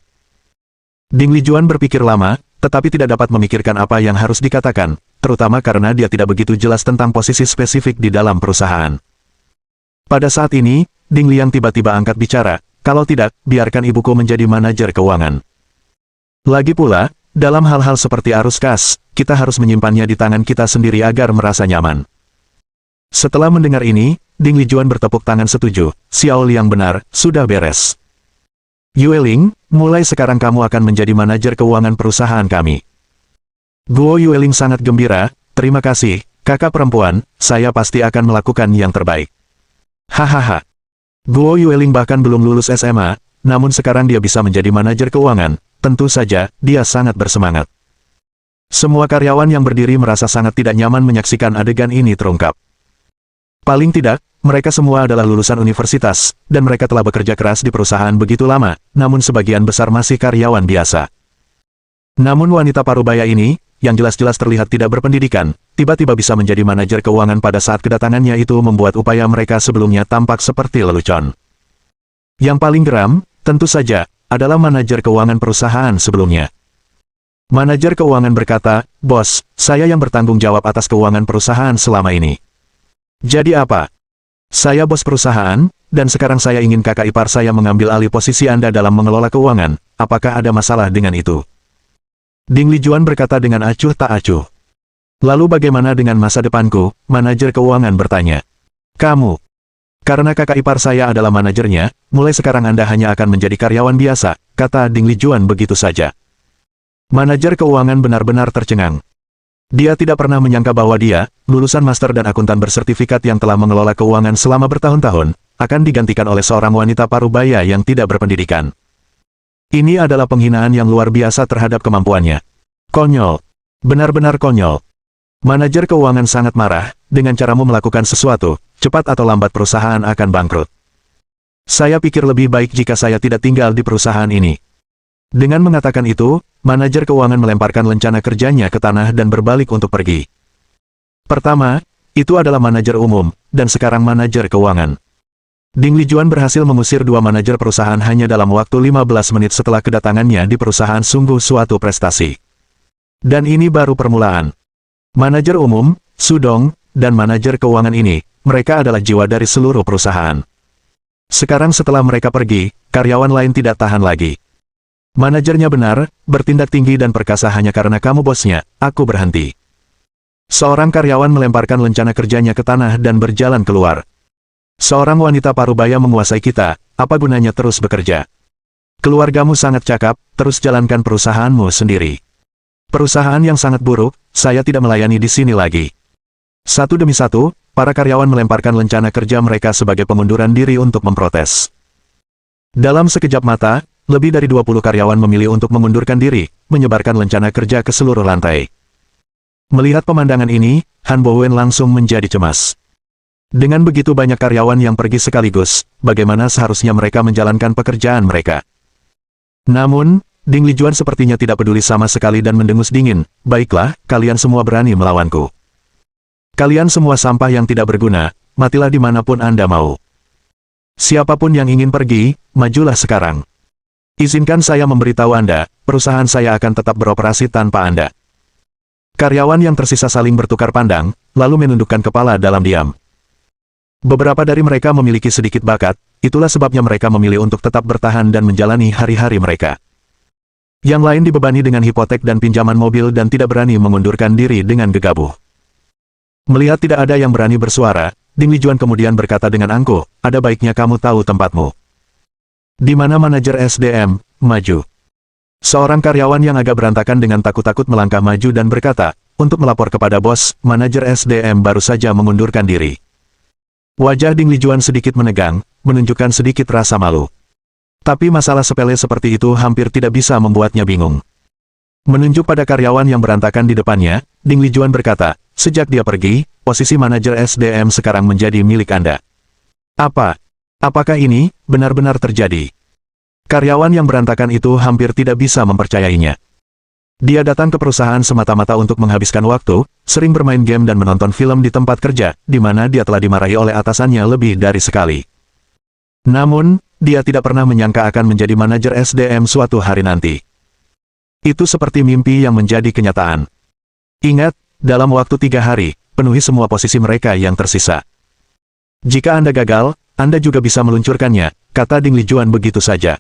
Ding Lijuan berpikir lama, tetapi tidak dapat memikirkan apa yang harus dikatakan, terutama karena dia tidak begitu jelas tentang posisi spesifik di dalam perusahaan. Pada saat ini, Ding Liang tiba-tiba angkat bicara, "Kalau tidak, biarkan ibuku menjadi manajer keuangan. Lagi pula, dalam hal-hal seperti arus kas, kita harus menyimpannya di tangan kita sendiri agar merasa nyaman." Setelah mendengar ini, Ding Lijuan bertepuk tangan setuju, "Xiao Liang benar, sudah beres. Yue Ling, mulai sekarang kamu akan menjadi manajer keuangan perusahaan kami." Guo Yue Ling sangat gembira, "Terima kasih, kakak perempuan, saya pasti akan melakukan yang terbaik." Hahaha. Guo Yue Ling bahkan belum lulus SMA, namun sekarang dia bisa menjadi manajer keuangan, tentu saja, dia sangat bersemangat. Semua karyawan yang berdiri merasa sangat tidak nyaman menyaksikan adegan ini terungkap. Paling tidak, mereka semua adalah lulusan universitas, dan mereka telah bekerja keras di perusahaan begitu lama, namun sebagian besar masih karyawan biasa. Namun wanita parubaya ini, yang jelas-jelas terlihat tidak berpendidikan, tiba-tiba bisa menjadi manajer keuangan pada saat kedatangannya itu membuat upaya mereka sebelumnya tampak seperti lelucon. Yang paling geram, tentu saja, adalah manajer keuangan perusahaan sebelumnya. Manajer keuangan berkata, "Bos, saya yang bertanggung jawab atas keuangan perusahaan selama ini. Jadi apa? Saya bos perusahaan, dan sekarang saya ingin kakak ipar saya mengambil alih posisi Anda dalam mengelola keuangan, apakah ada masalah dengan itu?" Ding Lijuan berkata dengan acuh tak acuh. "Lalu bagaimana dengan masa depanku?" Manajer keuangan bertanya. "Kamu. Karena kakak ipar saya adalah manajernya, mulai sekarang Anda hanya akan menjadi karyawan biasa," kata Ding Lijuan begitu saja. Manajer keuangan benar-benar tercengang. Dia tidak pernah menyangka bahwa dia, lulusan master dan akuntan bersertifikat yang telah mengelola keuangan selama bertahun-tahun, akan digantikan oleh seorang wanita parubaya yang tidak berpendidikan. Ini adalah penghinaan yang luar biasa terhadap kemampuannya. Konyol. Benar-benar konyol. Manajer keuangan sangat marah, "Dengan caramu melakukan sesuatu, cepat atau lambat perusahaan akan bangkrut. Saya pikir lebih baik jika saya tidak tinggal di perusahaan ini." Dengan mengatakan itu, manajer keuangan melemparkan lencana kerjanya ke tanah dan berbalik untuk pergi. Pertama, itu adalah manajer umum, dan sekarang manajer keuangan. Ding Lijuan berhasil mengusir dua manajer perusahaan hanya dalam waktu 15 menit setelah kedatangannya di perusahaan, sungguh suatu prestasi. Dan ini baru permulaan. Manajer umum, Sudong, dan manajer keuangan ini, mereka adalah jiwa dari seluruh perusahaan. Sekarang setelah mereka pergi, karyawan lain tidak tahan lagi. "Manajernya benar, bertindak tinggi dan perkasa hanya karena kamu bosnya, aku berhenti." Seorang karyawan melemparkan lencana kerjanya ke tanah dan berjalan keluar. "Seorang wanita parubaya menguasai kita, apa gunanya terus bekerja? Keluargamu sangat cakap, terus jalankan perusahaanmu sendiri." "Perusahaan yang sangat buruk, saya tidak melayani di sini lagi." Satu demi satu, para karyawan melemparkan lencana kerja mereka sebagai pengunduran diri untuk memprotes. Dalam sekejap mata, lebih dari 20 karyawan memilih untuk mengundurkan diri, menyebarkan lencana kerja ke seluruh lantai. Melihat pemandangan ini, Han Bowen langsung menjadi cemas. Dengan begitu banyak karyawan yang pergi sekaligus, bagaimana seharusnya mereka menjalankan pekerjaan mereka? Namun, Ding Lijuan sepertinya tidak peduli sama sekali dan mendengus dingin, "Baiklah, kalian semua berani melawanku. Kalian semua sampah yang tidak berguna, matilah dimanapun Anda mau. Siapapun yang ingin pergi, majulah sekarang. Izinkan saya memberitahu Anda, perusahaan saya akan tetap beroperasi tanpa Anda." Karyawan yang tersisa saling bertukar pandang, lalu menundukkan kepala dalam diam. Beberapa dari mereka memiliki sedikit bakat, itulah sebabnya mereka memilih untuk tetap bertahan dan menjalani hari-hari mereka. Yang lain dibebani dengan hipotek dan pinjaman mobil dan tidak berani mengundurkan diri dengan gegabah. Melihat tidak ada yang berani bersuara, Ding Lijuan kemudian berkata dengan angkuh, "Ada baiknya kamu tahu tempatmu." "Di mana manajer SDM, maju." Seorang karyawan yang agak berantakan dengan takut-takut melangkah maju dan berkata, "Untuk melapor kepada bos, manajer SDM baru saja mengundurkan diri." Wajah Ding Lijuan sedikit menegang, menunjukkan sedikit rasa malu. Tapi masalah sepele seperti itu hampir tidak bisa membuatnya bingung. Menunjuk pada karyawan yang berantakan di depannya, Ding Lijuan berkata, "Sejak dia pergi, posisi manajer SDM sekarang menjadi milik Anda." "Apa? Apakah ini benar-benar terjadi? Karyawan yang berantakan itu hampir tidak bisa mempercayainya. Dia datang ke perusahaan semata-mata untuk menghabiskan waktu, sering bermain game dan menonton film di tempat kerja, di mana dia telah dimarahi oleh atasannya lebih dari sekali. Namun, dia tidak pernah menyangka akan menjadi manajer SDM suatu hari nanti. Itu seperti mimpi yang menjadi kenyataan. Ingat, dalam waktu 3 hari, penuhi semua posisi mereka yang tersisa. Jika Anda gagal, Anda juga bisa meluncurkannya, kata Ding Lijuan begitu saja.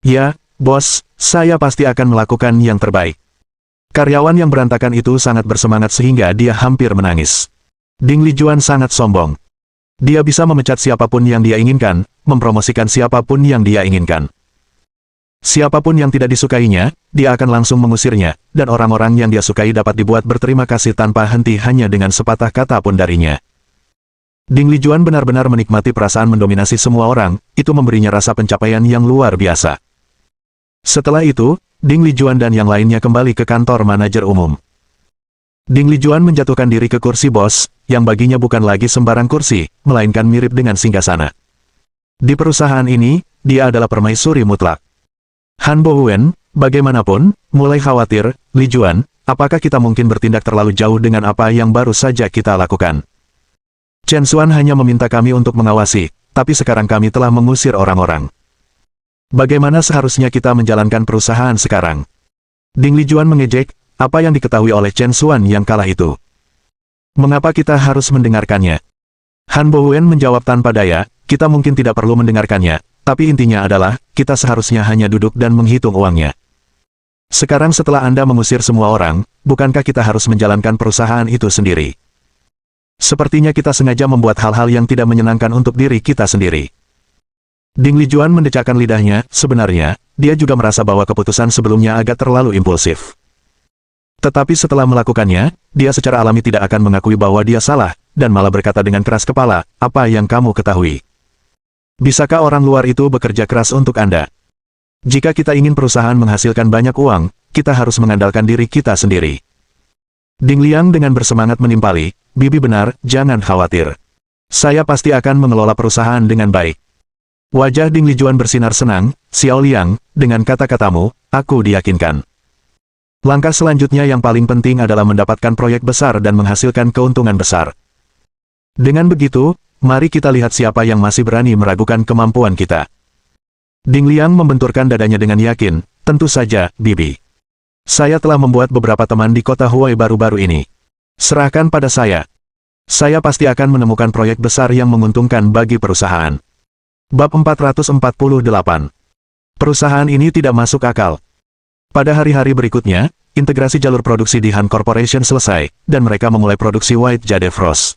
Ya, bos, saya pasti akan melakukan yang terbaik. Karyawan yang berantakan itu sangat bersemangat sehingga dia hampir menangis. Ding Lijuan sangat sombong. Dia bisa memecat siapapun yang dia inginkan, mempromosikan siapapun yang dia inginkan. Siapapun yang tidak disukainya, dia akan langsung mengusirnya, dan orang-orang yang dia sukai dapat dibuat berterima kasih tanpa henti hanya dengan sepatah kata pun darinya. Ding Lijuan benar-benar menikmati perasaan mendominasi semua orang, itu memberinya rasa pencapaian yang luar biasa. Setelah itu, Ding Lijuan dan yang lainnya kembali ke kantor manajer umum. Ding Lijuan menjatuhkan diri ke kursi bos, yang baginya bukan lagi sembarang kursi, melainkan mirip dengan singgasana. Di perusahaan ini, dia adalah permaisuri mutlak. Han Bohuen, bagaimanapun, mulai khawatir, Lijuan, apakah kita mungkin bertindak terlalu jauh dengan apa yang baru saja kita lakukan? Chen Xuan hanya meminta kami untuk mengawasi, tapi sekarang kami telah mengusir orang-orang. Bagaimana seharusnya kita menjalankan perusahaan sekarang? Ding Lijuan mengejek, apa yang diketahui oleh Chen Xuan yang kalah itu. Mengapa kita harus mendengarkannya? Han Bohuen menjawab tanpa daya, kita mungkin tidak perlu mendengarkannya, tapi intinya adalah, kita seharusnya hanya duduk dan menghitung uangnya. Sekarang setelah Anda mengusir semua orang, bukankah kita harus menjalankan perusahaan itu sendiri? Sepertinya kita sengaja membuat hal-hal yang tidak menyenangkan untuk diri kita sendiri. Ding Lijuan mendecakkan lidahnya, sebenarnya, dia juga merasa bahwa keputusan sebelumnya agak terlalu impulsif. Tetapi setelah melakukannya, dia secara alami tidak akan mengakui bahwa dia salah, dan malah berkata dengan keras kepala, apa yang kamu ketahui? Bisakah orang luar itu bekerja keras untuk Anda? Jika kita ingin perusahaan menghasilkan banyak uang, kita harus mengandalkan diri kita sendiri. Ding Liang dengan bersemangat menimpali, Bibi benar, jangan khawatir. Saya pasti akan mengelola perusahaan dengan baik. Wajah Ding Lijuan bersinar senang, Xiao Liang, dengan kata-katamu, aku diyakinkan. Langkah selanjutnya yang paling penting adalah mendapatkan proyek besar dan menghasilkan keuntungan besar. Dengan begitu, mari kita lihat siapa yang masih berani meragukan kemampuan kita. Ding Liang membenturkan dadanya dengan yakin, tentu saja, Bibi. Saya telah membuat beberapa teman di kota Huai baru-baru ini. Serahkan pada saya. Saya pasti akan menemukan proyek besar yang menguntungkan bagi perusahaan. Bab 448. Perusahaan ini tidak masuk akal. Pada hari-hari berikutnya, integrasi jalur produksi di Han Corporation selesai, dan mereka memulai produksi White Jade Frost.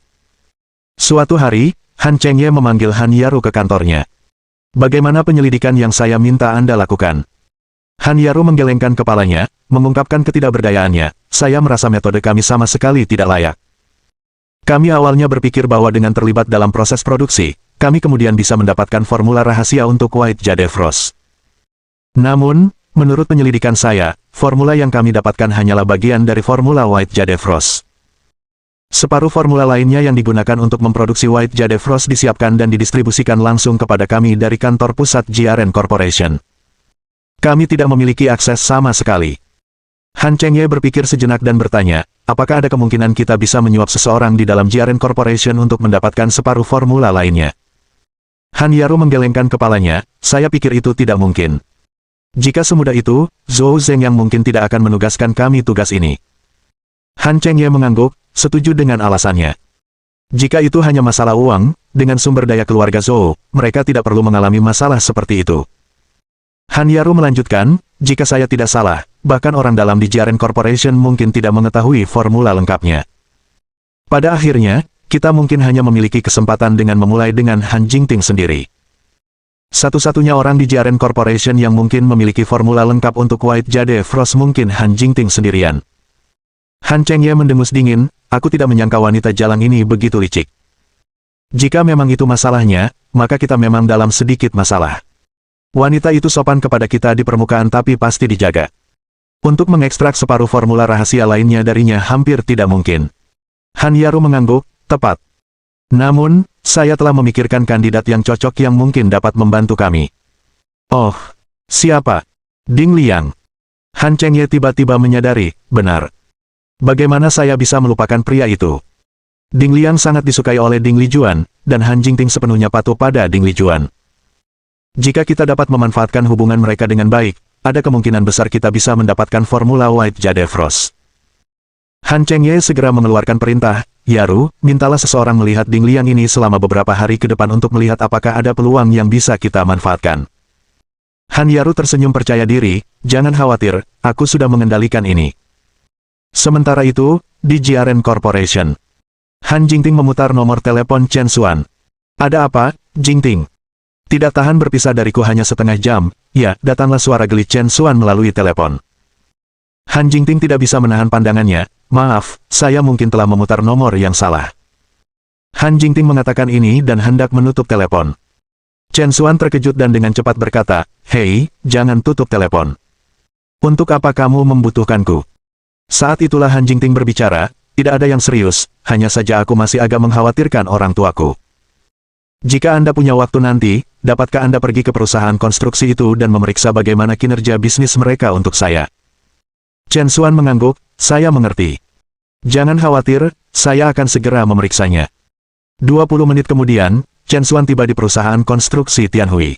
Suatu hari, Han Chengye memanggil Han Yaru ke kantornya. Bagaimana penyelidikan yang saya minta Anda lakukan? Han Yaru menggelengkan kepalanya, mengungkapkan ketidakberdayaannya, saya merasa metode kami sama sekali tidak layak. Kami awalnya berpikir bahwa dengan terlibat dalam proses produksi, kami kemudian bisa mendapatkan formula rahasia untuk White Jade Frost. Namun, menurut penyelidikan saya, formula yang kami dapatkan hanyalah bagian dari formula White Jade Frost. Separuh formula lainnya yang digunakan untuk memproduksi White Jade Frost disiapkan dan didistribusikan langsung kepada kami dari kantor pusat JRN Corporation. Kami tidak memiliki akses sama sekali. Han Chengye berpikir sejenak dan bertanya, apakah ada kemungkinan kita bisa menyuap seseorang di dalam JRN Corporation untuk mendapatkan separuh formula lainnya? Han Yaru menggelengkan kepalanya, saya pikir itu tidak mungkin. Jika semudah itu, Zhou Zeng yang mungkin tidak akan menugaskan kami tugas ini. Han Chengye mengangguk, setuju dengan alasannya. Jika itu hanya masalah uang, dengan sumber daya keluarga Zhou, mereka tidak perlu mengalami masalah seperti itu. Han Yaru melanjutkan, jika saya tidak salah, bahkan orang dalam di JRN Corporation mungkin tidak mengetahui formula lengkapnya. Pada akhirnya, kita mungkin hanya memiliki kesempatan dengan memulai dengan Han Jingting sendiri. Satu-satunya orang di JRN Corporation yang mungkin memiliki formula lengkap untuk White Jade Frost mungkin Han Jingting sendirian. Han Chengye mendengus dingin, aku tidak menyangka wanita jalang ini begitu licik. Jika memang itu masalahnya, maka kita memang dalam sedikit masalah. Wanita itu sopan kepada kita di permukaan tapi pasti dijaga. Untuk mengekstrak separuh formula rahasia lainnya darinya hampir tidak mungkin. Han Yaru mengangguk, tepat. Namun, Saya telah memikirkan kandidat yang cocok yang mungkin dapat membantu kami. Oh, siapa? Ding Liang. Han Chengye tiba-tiba menyadari, benar. Bagaimana saya bisa melupakan pria itu? Ding Liang sangat disukai oleh Ding Lijuan, dan Han Jingting sepenuhnya patuh pada Ding Lijuan. Jika kita dapat memanfaatkan hubungan mereka dengan baik, ada kemungkinan besar kita bisa mendapatkan formula White Jade Frost. Han Chengye segera mengeluarkan perintah, Yaru, mintalah seseorang melihat Ding Liang ini selama beberapa hari ke depan untuk melihat apakah ada peluang yang bisa kita manfaatkan. Han Yaru tersenyum percaya diri, jangan khawatir, aku sudah mengendalikan ini. Sementara itu, di Jiaren Corporation, Han Jingting memutar nomor telepon Chen Xuan. Ada apa, Jingting? Tidak tahan berpisah dariku hanya setengah jam, ya, datanglah suara geli Chen Xuan melalui telepon. Han Jingting tidak bisa menahan pandangannya, maaf, saya mungkin telah memutar nomor yang salah. Han Jingting mengatakan ini dan hendak menutup telepon. Chen Xuan terkejut dan dengan cepat berkata, hei, jangan tutup telepon. Untuk apa kamu membutuhkanku? Saat itulah Han Jingting berbicara, tidak ada yang serius, hanya saja aku masih agak mengkhawatirkan orang tuaku. Jika Anda punya waktu nanti, dapatkah Anda pergi ke perusahaan konstruksi itu dan memeriksa bagaimana kinerja bisnis mereka untuk saya? Chen Xuan mengangguk, saya mengerti. Jangan khawatir, saya akan segera memeriksanya. 20 menit kemudian, Chen Xuan tiba di perusahaan konstruksi Tianhui.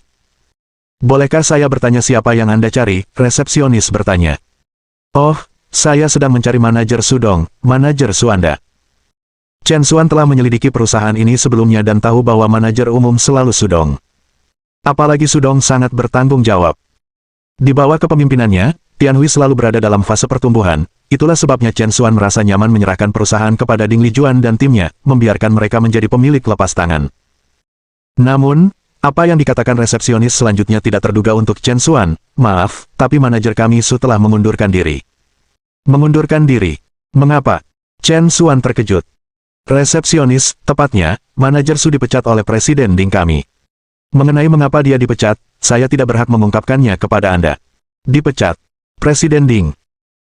Bolehkah saya bertanya siapa yang Anda cari? Resepsionis bertanya. Oh, saya sedang mencari manajer Sudong, manajer Suanda. Chen Xuan telah menyelidiki perusahaan ini sebelumnya dan tahu bahwa manajer umum selalu Sudong. Apalagi Sudong sangat bertanggung jawab. Di bawah kepemimpinannya, Tianhui selalu berada dalam fase pertumbuhan, itulah sebabnya Chen Xuan merasa nyaman menyerahkan perusahaan kepada Ding Lijuan dan timnya, membiarkan mereka menjadi pemilik lepas tangan. Namun, apa yang dikatakan resepsionis selanjutnya tidak terduga untuk Chen Xuan, maaf, tapi manajer kami Su telah mengundurkan diri. Mengundurkan diri? Mengapa? Chen Xuan terkejut. Resepsionis, tepatnya, manajer Su dipecat oleh Presiden Ding kami. Mengenai mengapa dia dipecat, saya tidak berhak mengungkapkannya kepada Anda. Dipecat. Presiden Ding.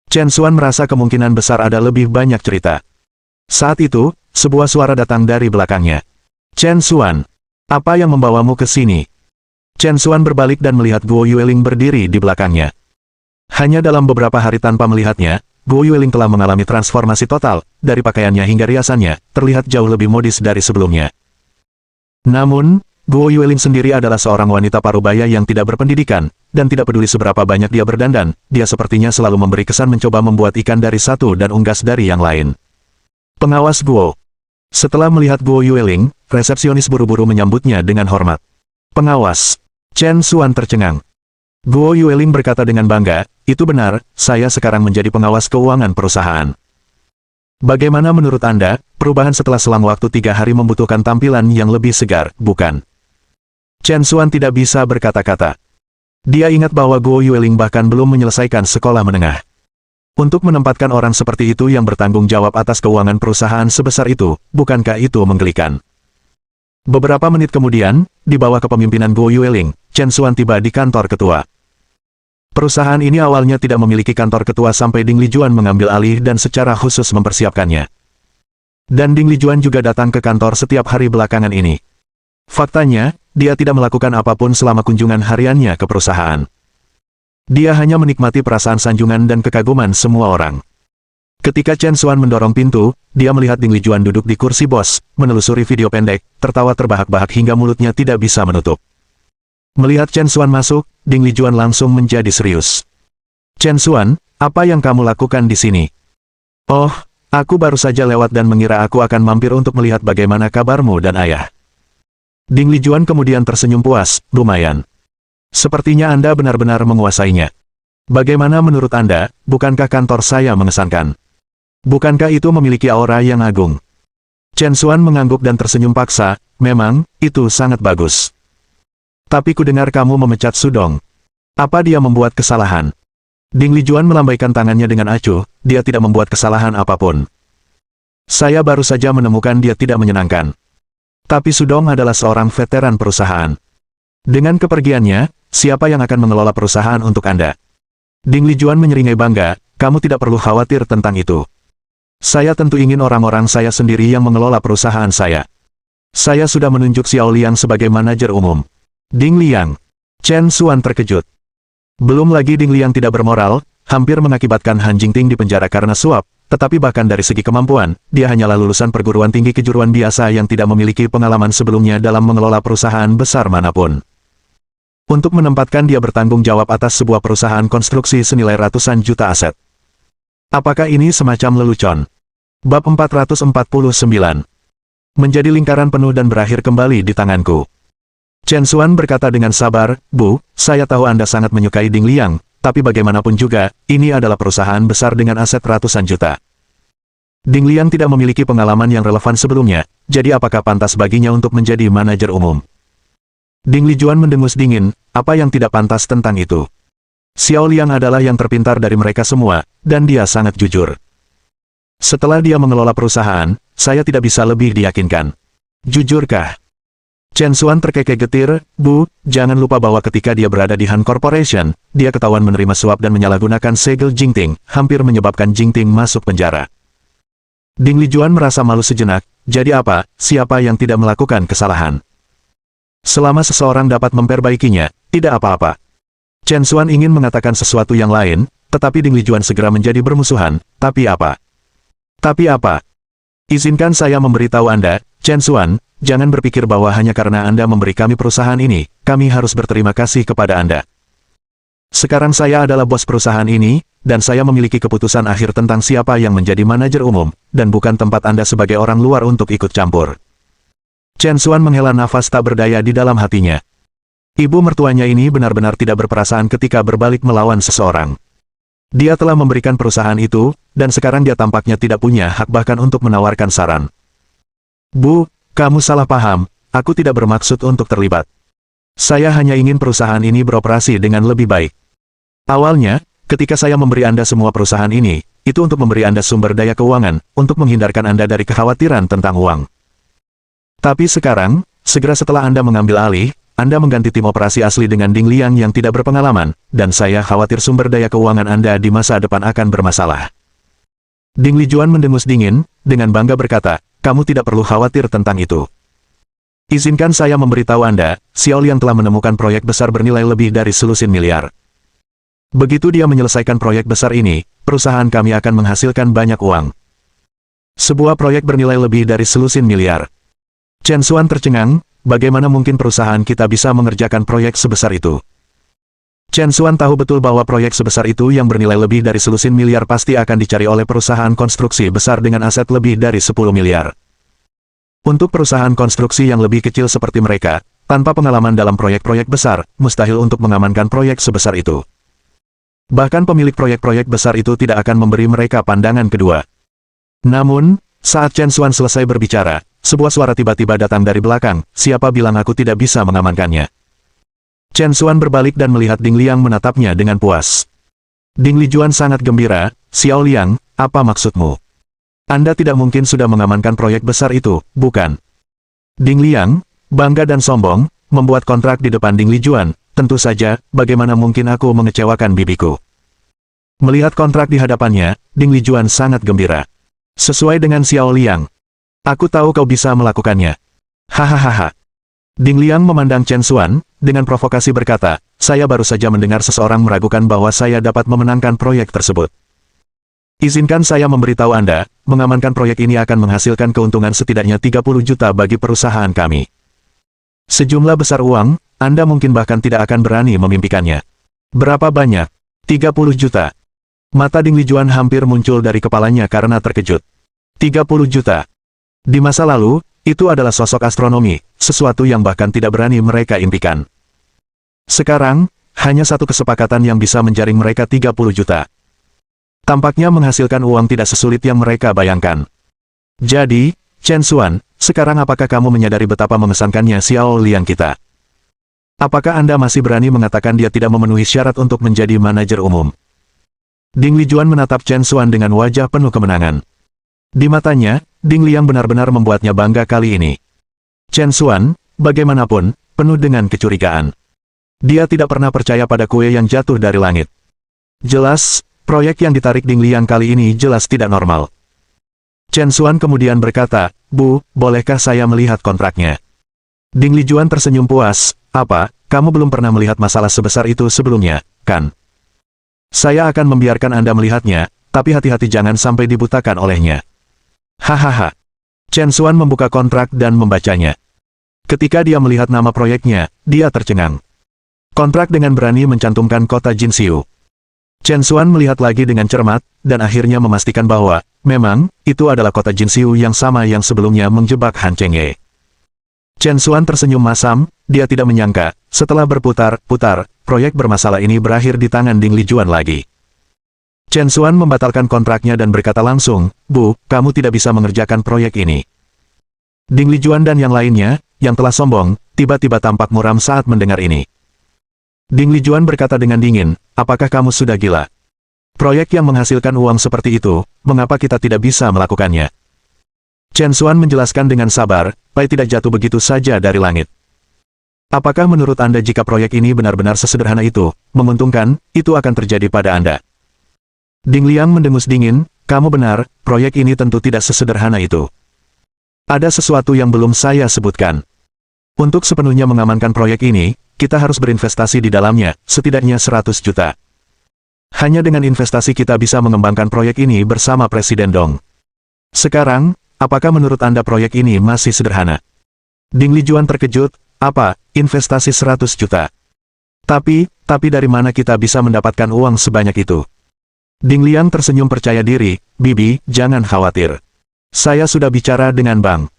Chen Xuan merasa kemungkinan besar ada lebih banyak cerita. Saat itu, sebuah suara datang dari belakangnya. Chen Xuan, apa yang membawamu ke sini? Chen Xuan berbalik dan melihat Guo Yueling berdiri di belakangnya. Hanya dalam beberapa hari tanpa melihatnya, Guo Yueling telah mengalami transformasi total, dari pakaiannya hingga riasannya, terlihat jauh lebih modis dari sebelumnya. Namun, Guo Yueling sendiri adalah seorang wanita parubaya yang tidak berpendidikan, dan tidak peduli seberapa banyak dia berdandan, dia sepertinya selalu memberi kesan mencoba membuat ikan dari satu dan unggas dari yang lain. Pengawas Guo. Setelah melihat Guo Yueling, resepsionis buru-buru menyambutnya dengan hormat. Pengawas. Chen Xuan tercengang. Guo Yueling berkata dengan bangga, itu benar, saya sekarang menjadi pengawas keuangan perusahaan. Bagaimana menurut Anda, perubahan setelah selang waktu 3 hari membutuhkan tampilan yang lebih segar, bukan? Chen Xuan tidak bisa berkata-kata. Dia ingat bahwa Guo Yueling bahkan belum menyelesaikan sekolah menengah. Untuk menempatkan orang seperti itu yang bertanggung jawab atas keuangan perusahaan sebesar itu, bukankah itu menggelikan? Beberapa menit kemudian, di bawah kepemimpinan Guo Yueling, Chen Xuan tiba di kantor ketua. Perusahaan ini awalnya tidak memiliki kantor ketua sampai Ding Lijuan mengambil alih dan secara khusus mempersiapkannya. Dan Ding Lijuan juga datang ke kantor setiap hari belakangan ini. Faktanya, dia tidak melakukan apapun selama kunjungan hariannya ke perusahaan. Dia hanya menikmati perasaan sanjungan dan kekaguman semua orang. Ketika Chen Xuan mendorong pintu, dia melihat Ding Lijuan duduk di kursi bos, menelusuri video pendek, tertawa terbahak-bahak hingga mulutnya tidak bisa menutup. Melihat Chen Xuan masuk, Ding Lijuan langsung menjadi serius. Chen Xuan, apa yang kamu lakukan di sini? Oh, aku baru saja lewat dan mengira aku akan mampir untuk melihat bagaimana kabarmu dan ayah. Ding Lijuan kemudian tersenyum puas, lumayan. Sepertinya Anda benar-benar menguasainya. Bagaimana menurut Anda, bukankah kantor saya mengesankan? Bukankah itu memiliki aura yang agung? Chen Xuan mengangguk dan tersenyum paksa, memang, itu sangat bagus. Tapi kudengar kamu memecat Sudong. Apa dia membuat kesalahan? Ding Lijuan melambaikan tangannya dengan acuh, dia tidak membuat kesalahan apapun. Saya baru saja menemukan dia tidak menyenangkan. Tapi Sudong adalah seorang veteran perusahaan. Dengan kepergiannya, siapa yang akan mengelola perusahaan untuk Anda? Ding Lijuan menyeringai bangga, kamu tidak perlu khawatir tentang itu. Saya tentu ingin orang-orang saya sendiri yang mengelola perusahaan saya. Saya sudah menunjuk Xiao Liang sebagai manajer umum. Ding Liang. Chen Xuan terkejut. Belum lagi Ding Liang tidak bermoral, hampir mengakibatkan Han Jingting dipenjara karena suap, tetapi bahkan dari segi kemampuan, dia hanyalah lulusan perguruan tinggi kejuruan biasa yang tidak memiliki pengalaman sebelumnya dalam mengelola perusahaan besar manapun. Untuk menempatkan dia bertanggung jawab atas sebuah perusahaan konstruksi senilai ratusan juta aset. Apakah ini semacam lelucon? Bab 449. Menjadi lingkaran penuh dan berakhir kembali di tanganku. Chen Xuan berkata dengan sabar, Bu, saya tahu Anda sangat menyukai Ding Liang, tapi bagaimanapun juga, ini adalah perusahaan besar dengan aset ratusan juta. Ding Liang tidak memiliki pengalaman yang relevan sebelumnya, jadi apakah pantas baginya untuk menjadi manajer umum? Ding Lijuan mendengus dingin, apa yang tidak pantas tentang itu? Xiao Liang adalah yang terpintar dari mereka semua, dan dia sangat jujur. Setelah dia mengelola perusahaan, saya tidak bisa lebih diyakinkan. Jujurkah? Chen Xuan terkekeh getir, Bu, jangan lupa bahwa ketika dia berada di Han Corporation, dia ketahuan menerima suap dan menyalahgunakan segel Jingting, hampir menyebabkan Jingting masuk penjara. Ding Lijuan merasa malu sejenak, jadi apa, siapa yang tidak melakukan kesalahan? Selama seseorang dapat memperbaikinya, tidak apa-apa. Chen Xuan ingin mengatakan sesuatu yang lain, tetapi Ding Lijuan segera menjadi bermusuhan, tapi apa? Tapi apa? Izinkan saya memberitahu Anda, Chen Xuan, jangan berpikir bahwa hanya karena Anda memberi kami perusahaan ini, kami harus berterima kasih kepada Anda. Sekarang saya adalah bos perusahaan ini, dan saya memiliki keputusan akhir tentang siapa yang menjadi manajer umum, dan bukan tempat Anda sebagai orang luar untuk ikut campur. Chen Xuan menghela nafas tak berdaya di dalam hatinya. Ibu mertuanya ini benar-benar tidak berperasaan ketika berbalik melawan seseorang. Dia telah memberikan perusahaan itu, dan sekarang dia tampaknya tidak punya hak bahkan untuk menawarkan saran. Bu, kamu salah paham, aku tidak bermaksud untuk terlibat. Saya hanya ingin perusahaan ini beroperasi dengan lebih baik. Awalnya, ketika saya memberi Anda semua perusahaan ini, itu untuk memberi Anda sumber daya keuangan, untuk menghindarkan Anda dari kekhawatiran tentang uang. Tapi sekarang, segera setelah Anda mengambil alih, Anda mengganti tim operasi asli dengan Ding Liang yang tidak berpengalaman, dan saya khawatir sumber daya keuangan Anda di masa depan akan bermasalah. Ding Lijuan mendengus dingin, dengan bangga berkata, kamu tidak perlu khawatir tentang itu. Izinkan saya memberitahu Anda, Xiao Liang telah menemukan proyek besar bernilai lebih dari selusin miliar. Begitu dia menyelesaikan proyek besar ini, perusahaan kami akan menghasilkan banyak uang. Sebuah proyek bernilai lebih dari selusin miliar. Chen Xuan tercengang, bagaimana mungkin perusahaan kita bisa mengerjakan proyek sebesar itu? Chen Xuan tahu betul bahwa proyek sebesar itu yang bernilai lebih dari selusin miliar pasti akan dicari oleh perusahaan konstruksi besar dengan aset lebih dari 10 miliar. Untuk perusahaan konstruksi yang lebih kecil seperti mereka, tanpa pengalaman dalam proyek-proyek besar, mustahil untuk mengamankan proyek sebesar itu. Bahkan pemilik proyek-proyek besar itu tidak akan memberi mereka pandangan kedua. Namun, saat Chen Xuan selesai berbicara, sebuah suara tiba-tiba datang dari belakang, siapa bilang aku tidak bisa mengamankannya. Chen Xuan berbalik dan melihat Ding Liang menatapnya dengan puas. Ding Lijuan sangat gembira, Xiao Liang, apa maksudmu? Anda tidak mungkin sudah mengamankan proyek besar itu, bukan? Ding Liang, bangga dan sombong, membuat kontrak di depan Ding Lijuan, tentu saja, bagaimana mungkin aku mengecewakan bibiku? Melihat kontrak di hadapannya, Ding Lijuan sangat gembira. Sesuai dengan Xiao Liang. Aku tahu kau bisa melakukannya. Hahaha. Ding Liang memandang Chen Xuan, dengan provokasi berkata, saya baru saja mendengar seseorang meragukan bahwa saya dapat memenangkan proyek tersebut. Izinkan saya memberitahu Anda, mengamankan proyek ini akan menghasilkan keuntungan setidaknya 30 juta bagi perusahaan kami. Sejumlah besar uang, Anda mungkin bahkan tidak akan berani memimpikannya. Berapa banyak? 30 juta. Mata Ding Lijuan hampir muncul dari kepalanya karena terkejut. 30 juta. Di masa lalu, itu adalah sosok astronomi, sesuatu yang bahkan tidak berani mereka impikan. Sekarang, hanya satu kesepakatan yang bisa menjaring mereka 30 juta. Tampaknya menghasilkan uang tidak sesulit yang mereka bayangkan. Jadi, Chen Xuan, sekarang apakah kamu menyadari betapa mengesankannya Xiao Liang kita? Apakah Anda masih berani mengatakan dia tidak memenuhi syarat untuk menjadi manajer umum? Ding Lijuan menatap Chen Xuan dengan wajah penuh kemenangan. Di matanya, Ding Liang benar-benar membuatnya bangga kali ini. Chen Xuan, bagaimanapun, penuh dengan kecurigaan. Dia tidak pernah percaya pada kue yang jatuh dari langit. Jelas, proyek yang ditarik Ding Liang kali ini jelas tidak normal. Chen Xuan kemudian berkata, Bu, bolehkah saya melihat kontraknya? Ding Lijuan tersenyum puas, apa, kamu belum pernah melihat masalah sebesar itu sebelumnya, kan? Saya akan membiarkan Anda melihatnya, tapi hati-hati jangan sampai dibutakan olehnya. Hahaha. Chen Xuan membuka kontrak dan membacanya. Ketika dia melihat nama proyeknya, dia tercengang. Kontrak dengan berani mencantumkan kota Jinxiu. Chen Xuan melihat lagi dengan cermat, dan akhirnya memastikan bahwa, memang, itu adalah kota Jinxiu yang sama yang sebelumnya menjebak Han Chengye. Chen Xuan tersenyum masam, dia tidak menyangka, setelah berputar-putar, proyek bermasalah ini berakhir di tangan Ding Lijuan lagi. Chen Xuan membatalkan kontraknya dan berkata langsung, Bu, kamu tidak bisa mengerjakan proyek ini. Ding Lijuan dan yang lainnya, yang telah sombong, tiba-tiba tampak muram saat mendengar ini. Ding Lijuan berkata dengan dingin, apakah kamu sudah gila? Proyek yang menghasilkan uang seperti itu, mengapa kita tidak bisa melakukannya? Chen Xuan menjelaskan dengan sabar, Pai tidak jatuh begitu saja dari langit. Apakah menurut Anda jika proyek ini benar-benar sesederhana itu, menguntungkan, itu akan terjadi pada Anda? Ding Liang mendengus dingin, kamu benar, proyek ini tentu tidak sesederhana itu. Ada sesuatu yang belum saya sebutkan. Untuk sepenuhnya mengamankan proyek ini, kita harus berinvestasi di dalamnya, setidaknya 100 juta. Hanya dengan investasi kita bisa mengembangkan proyek ini bersama Presiden Dong. Sekarang, apakah menurut Anda proyek ini masih sederhana? Ding Lijuan terkejut, apa, investasi 100 juta? Tapi dari mana kita bisa mendapatkan uang sebanyak itu? Ding Liang tersenyum percaya diri, Bibi, jangan khawatir. Saya sudah bicara dengan bank.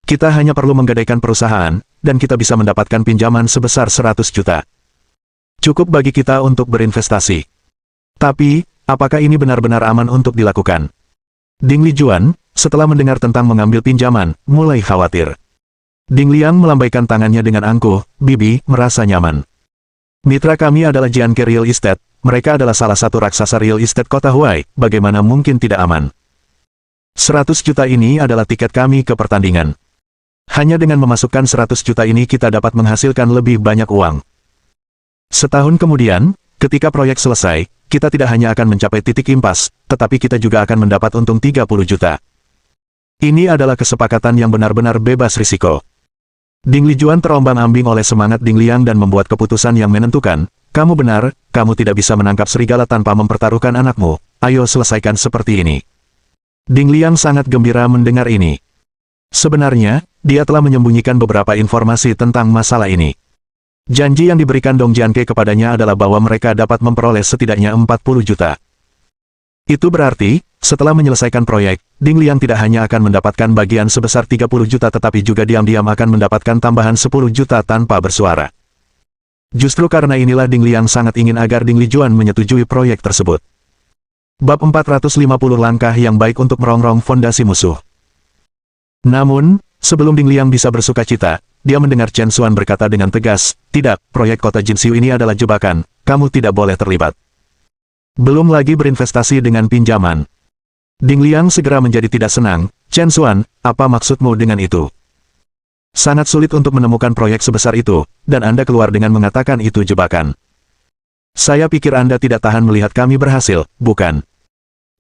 Kita hanya perlu menggadaikan perusahaan, dan kita bisa mendapatkan pinjaman sebesar 100 juta. Cukup bagi kita untuk berinvestasi. Tapi, apakah ini benar-benar aman untuk dilakukan? Ding Lijuan, setelah mendengar tentang mengambil pinjaman, mulai khawatir. Ding Liang melambaikan tangannya dengan angkuh, Bibi, merasa nyaman. Mitra kami adalah Jianke Real Estate, mereka adalah salah satu raksasa real estate kota Huai, bagaimana mungkin tidak aman? 100 juta ini adalah tiket kami ke pertandingan. Hanya dengan memasukkan 100 juta ini kita dapat menghasilkan lebih banyak uang. Setahun kemudian, ketika proyek selesai, kita tidak hanya akan mencapai titik impas, tetapi kita juga akan mendapat untung 30 juta. Ini adalah kesepakatan yang benar-benar bebas risiko. Ding Lijuan terombang-ambing oleh semangat Ding Liang dan membuat keputusan yang menentukan, kamu benar, kamu tidak bisa menangkap serigala tanpa mempertaruhkan anakmu, ayo selesaikan seperti ini. Ding Liang sangat gembira mendengar ini. Sebenarnya, dia telah menyembunyikan beberapa informasi tentang masalah ini. Janji yang diberikan Dong Jianke kepadanya adalah bahwa mereka dapat memperoleh setidaknya 40 juta. Itu berarti, setelah menyelesaikan proyek, Ding Liang tidak hanya akan mendapatkan bagian sebesar 30 juta tetapi juga diam-diam akan mendapatkan tambahan 10 juta tanpa bersuara. Justru karena inilah Ding Liang sangat ingin agar Ding Lijuan menyetujui proyek tersebut. Bab 450 langkah yang baik untuk merongrong fondasi musuh. Namun, sebelum Ding Liang bisa bersukacita, dia mendengar Chen Xuan berkata dengan tegas, tidak, proyek kota Jinxiu ini adalah jebakan, kamu tidak boleh terlibat. Belum lagi berinvestasi dengan pinjaman. Ding Liang segera menjadi tidak senang, Chen Xuan, apa maksudmu dengan itu? Sangat sulit untuk menemukan proyek sebesar itu, dan Anda keluar dengan mengatakan itu jebakan. Saya pikir Anda tidak tahan melihat kami berhasil, bukan?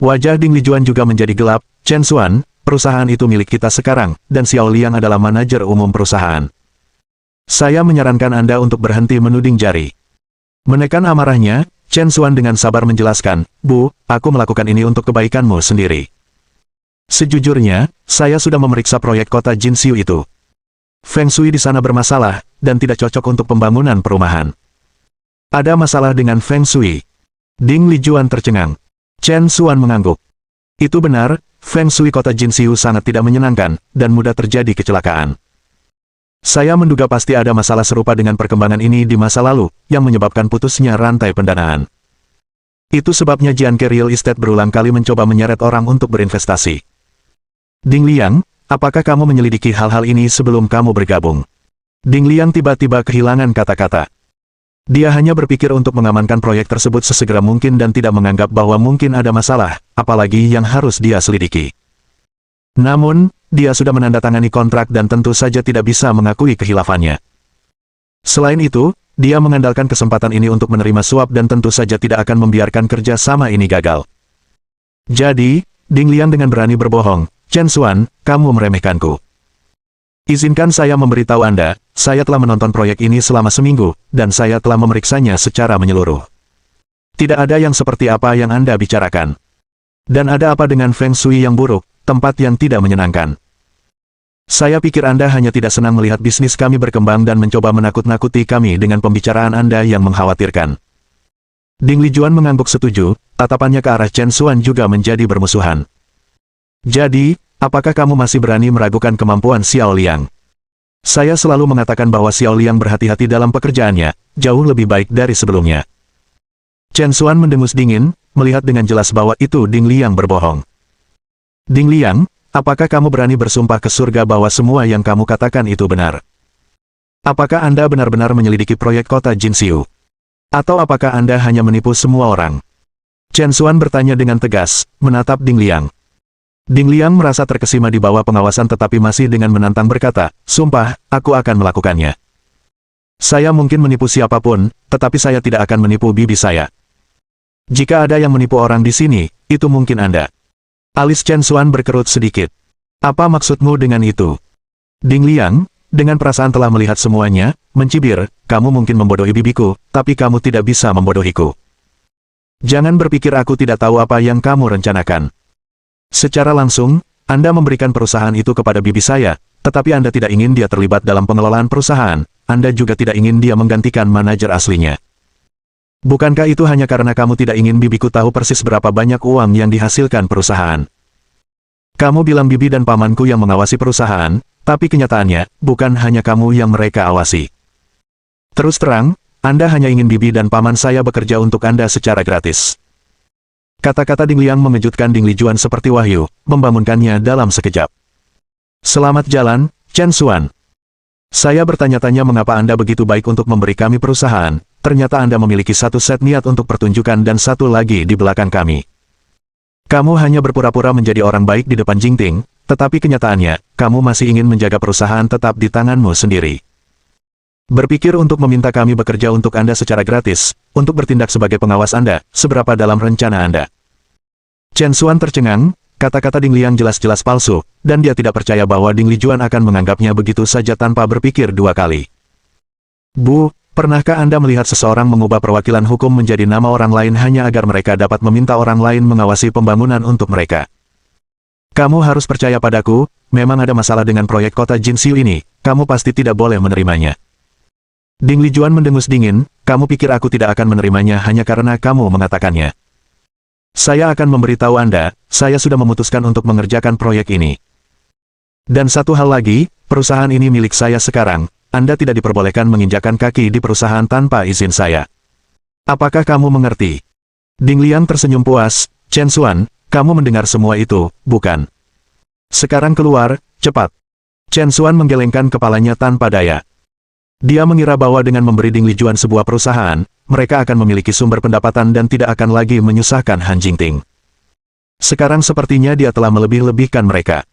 Wajah Ding Lijuan juga menjadi gelap, Chen Xuan, perusahaan itu milik kita sekarang, dan Xiao Liang adalah manajer umum perusahaan. Saya menyarankan Anda untuk berhenti menuding jari. Menekan amarahnya, Chen Xuan dengan sabar menjelaskan, Bu, aku melakukan ini untuk kebaikanmu sendiri. Sejujurnya, saya sudah memeriksa proyek kota Jinxiu itu. Feng Shui di sana bermasalah, dan tidak cocok untuk pembangunan perumahan. Ada masalah dengan Feng Shui. Ding Lijuan tercengang. Chen Xuan mengangguk. Itu benar, Feng Shui kota Jinxiu sangat tidak menyenangkan, dan mudah terjadi kecelakaan. Saya menduga pasti ada masalah serupa dengan perkembangan ini di masa lalu, yang menyebabkan putusnya rantai pendanaan. Itu sebabnya Jianke Real Estate berulang kali mencoba menyeret orang untuk berinvestasi. Ding Liang, apakah kamu menyelidiki hal-hal ini sebelum kamu bergabung? Ding Liang tiba-tiba kehilangan kata-kata. Dia hanya berpikir untuk mengamankan proyek tersebut sesegera mungkin dan tidak menganggap bahwa mungkin ada masalah, apalagi yang harus dia selidiki. Namun, dia sudah menandatangani kontrak dan tentu saja tidak bisa mengakui kehilafannya. Selain itu, dia mengandalkan kesempatan ini untuk menerima suap dan tentu saja tidak akan membiarkan kerja sama ini gagal. Jadi, Ding Liang dengan berani berbohong, Chen Xuan, kamu meremehkanku. Izinkan saya memberitahu Anda, saya telah menonton proyek ini selama seminggu, dan saya telah memeriksanya secara menyeluruh. Tidak ada yang seperti apa yang Anda bicarakan. Dan ada apa dengan Feng Shui yang buruk, tempat yang tidak menyenangkan. Saya pikir Anda hanya tidak senang melihat bisnis kami berkembang dan mencoba menakut-nakuti kami dengan pembicaraan Anda yang mengkhawatirkan. Ding Lijuan mengangguk setuju, tatapannya ke arah Chen Xuan juga menjadi bermusuhan. Jadi, apakah kamu masih berani meragukan kemampuan Xiao Liang? Saya selalu mengatakan bahwa Xiao Liang berhati-hati dalam pekerjaannya, jauh lebih baik dari sebelumnya. Chen Xuan mendengus dingin, melihat dengan jelas bahwa itu Ding Liang berbohong. Ding Liang, apakah kamu berani bersumpah ke surga bahwa semua yang kamu katakan itu benar? Apakah Anda benar-benar menyelidiki proyek kota Jinxiu? Atau apakah Anda hanya menipu semua orang? Chen Xuan bertanya dengan tegas, menatap Ding Liang. Ding Liang merasa terkesima di bawah pengawasan tetapi masih dengan menantang berkata, sumpah, aku akan melakukannya. Saya mungkin menipu siapapun, tetapi saya tidak akan menipu bibi saya. Jika ada yang menipu orang di sini, itu mungkin Anda. Alis Chen Xuan berkerut sedikit. Apa maksudmu dengan itu? Ding Liang, dengan perasaan telah melihat semuanya, mencibir, kamu mungkin membodohi bibiku, tapi kamu tidak bisa membodohiku. Jangan berpikir aku tidak tahu apa yang kamu rencanakan. Secara langsung, Anda memberikan perusahaan itu kepada bibi saya, tetapi Anda tidak ingin dia terlibat dalam pengelolaan perusahaan, Anda juga tidak ingin dia menggantikan manajer aslinya. Bukankah itu hanya karena kamu tidak ingin bibiku tahu persis berapa banyak uang yang dihasilkan perusahaan? Kamu bilang bibi dan pamanku yang mengawasi perusahaan, tapi kenyataannya, bukan hanya kamu yang mereka awasi. Terus terang, Anda hanya ingin bibi dan paman saya bekerja untuk Anda secara gratis. Kata-kata Ding Liang mengejutkan Ding Lijuan seperti wahyu, membangunkannya dalam sekejap. Selamat jalan, Chen Xuan. Saya bertanya-tanya mengapa Anda begitu baik untuk memberi kami perusahaan, ternyata Anda memiliki satu set niat untuk pertunjukan dan satu lagi di belakang kami. Kamu hanya berpura-pura menjadi orang baik di depan Jingting, tetapi kenyataannya, kamu masih ingin menjaga perusahaan tetap di tanganmu sendiri. Berpikir untuk meminta kami bekerja untuk Anda secara gratis, untuk bertindak sebagai pengawas Anda, seberapa dalam rencana Anda? Chen Xuan tercengang, kata-kata Ding Liang jelas-jelas palsu, dan dia tidak percaya bahwa Ding Lijuan akan menganggapnya begitu saja tanpa berpikir dua kali. Bu, pernahkah Anda melihat seseorang mengubah perwakilan hukum menjadi nama orang lain hanya agar mereka dapat meminta orang lain mengawasi pembangunan untuk mereka? Kamu harus percaya padaku, memang ada masalah dengan proyek kota Jinxiu ini, kamu pasti tidak boleh menerimanya. Ding Lijuan mendengus dingin, kamu pikir aku tidak akan menerimanya hanya karena kamu mengatakannya. Saya akan memberitahu Anda, saya sudah memutuskan untuk mengerjakan proyek ini. Dan satu hal lagi, perusahaan ini milik saya sekarang, Anda tidak diperbolehkan menginjakan kaki di perusahaan tanpa izin saya. Apakah kamu mengerti? Ding Liang tersenyum puas, Chen Xuan, kamu mendengar semua itu, bukan? Sekarang keluar, cepat. Chen Xuan menggelengkan kepalanya tanpa daya. Dia mengira bahwa dengan memberi Ding Lijuan sebuah perusahaan, mereka akan memiliki sumber pendapatan dan tidak akan lagi menyusahkan Han Jingting. Sekarang sepertinya dia telah melebih-lebihkan mereka.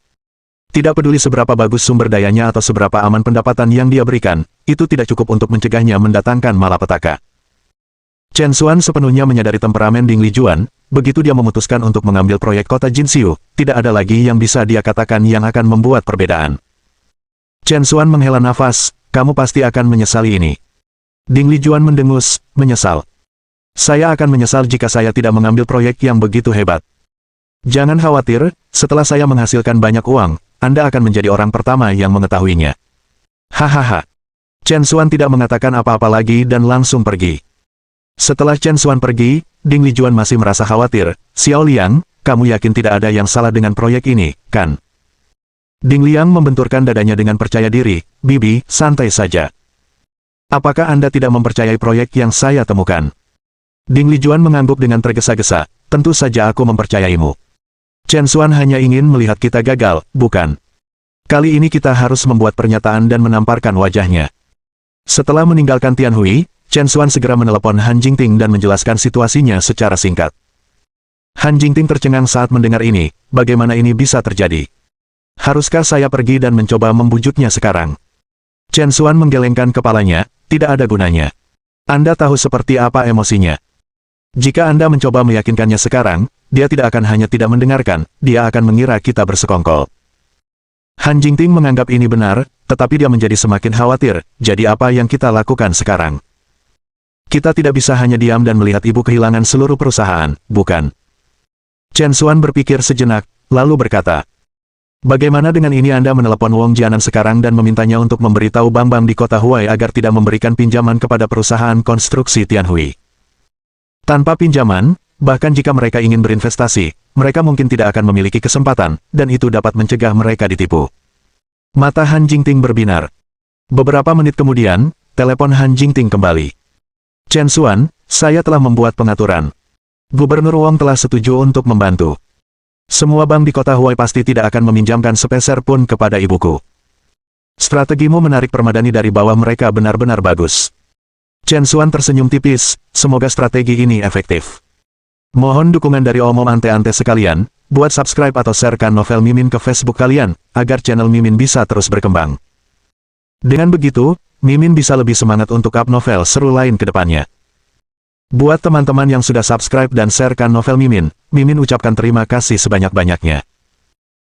Tidak peduli seberapa bagus sumber dayanya atau seberapa aman pendapatan yang dia berikan, itu tidak cukup untuk mencegahnya mendatangkan malapetaka. Chen Xuan sepenuhnya menyadari temperamen Ding Lijuan, begitu dia memutuskan untuk mengambil proyek kota Jinxiu, tidak ada lagi yang bisa dia katakan yang akan membuat perbedaan. Chen Xuan menghela nafas, kamu pasti akan menyesali ini. Ding Lijuan mendengus, menyesal. Saya akan menyesal jika saya tidak mengambil proyek yang begitu hebat. Jangan khawatir, setelah saya menghasilkan banyak uang, Anda akan menjadi orang pertama yang mengetahuinya. Hahaha. Chen Xuan tidak mengatakan apa-apa lagi dan langsung pergi. Setelah Chen Xuan pergi, Ding Lijuan masih merasa khawatir. Xiao Liang, kamu yakin tidak ada yang salah dengan proyek ini, kan? Ding Liang membenturkan dadanya dengan percaya diri, Bibi, santai saja. Apakah Anda tidak mempercayai proyek yang saya temukan? Ding Lijuan mengangguk dengan tergesa-gesa, tentu saja aku mempercayaimu. Chen Xuan hanya ingin melihat kita gagal, bukan? Kali ini kita harus membuat pernyataan dan menamparkan wajahnya. Setelah meninggalkan Tianhui, Chen Xuan segera menelepon Han Jingting dan menjelaskan situasinya secara singkat. Han Jingting tercengang saat mendengar ini, bagaimana ini bisa terjadi? Haruskah saya pergi dan mencoba membujuknya sekarang? Chen Xuan menggelengkan kepalanya, tidak ada gunanya. Anda tahu seperti apa emosinya. Jika Anda mencoba meyakinkannya sekarang, dia tidak akan hanya tidak mendengarkan, dia akan mengira kita bersekongkol. Han Jingting menganggap ini benar, tetapi dia menjadi semakin khawatir, jadi apa yang kita lakukan sekarang? Kita tidak bisa hanya diam dan melihat ibu kehilangan seluruh perusahaan, bukan? Chen Xuan berpikir sejenak, lalu berkata, bagaimana dengan ini Anda menelepon Wong Jianan sekarang dan memintanya untuk memberitahu bank-bank di kota Huai agar tidak memberikan pinjaman kepada perusahaan konstruksi Tianhui. Tanpa pinjaman, bahkan jika mereka ingin berinvestasi, mereka mungkin tidak akan memiliki kesempatan, dan itu dapat mencegah mereka ditipu. Mata Han Jingting berbinar. Beberapa menit kemudian, telepon Han Jingting kembali. Chen Xuan, saya telah membuat pengaturan. Gubernur Wong telah setuju untuk membantu. Semua bank di kota Huai pasti tidak akan meminjamkan sepeser pun kepada ibuku. Strategimu menarik permadani dari bawah mereka benar-benar bagus. Chen Xuan tersenyum tipis, semoga strategi ini efektif. Mohon dukungan dari omom ante-ante sekalian, buat subscribe atau sharekan novel Mimin ke Facebook kalian, agar channel Mimin bisa terus berkembang. Dengan begitu, Mimin bisa lebih semangat untuk up novel seru lain ke depannya. Buat teman-teman yang sudah subscribe dan sharekan novel Mimin, Mimin ucapkan terima kasih sebanyak-banyaknya.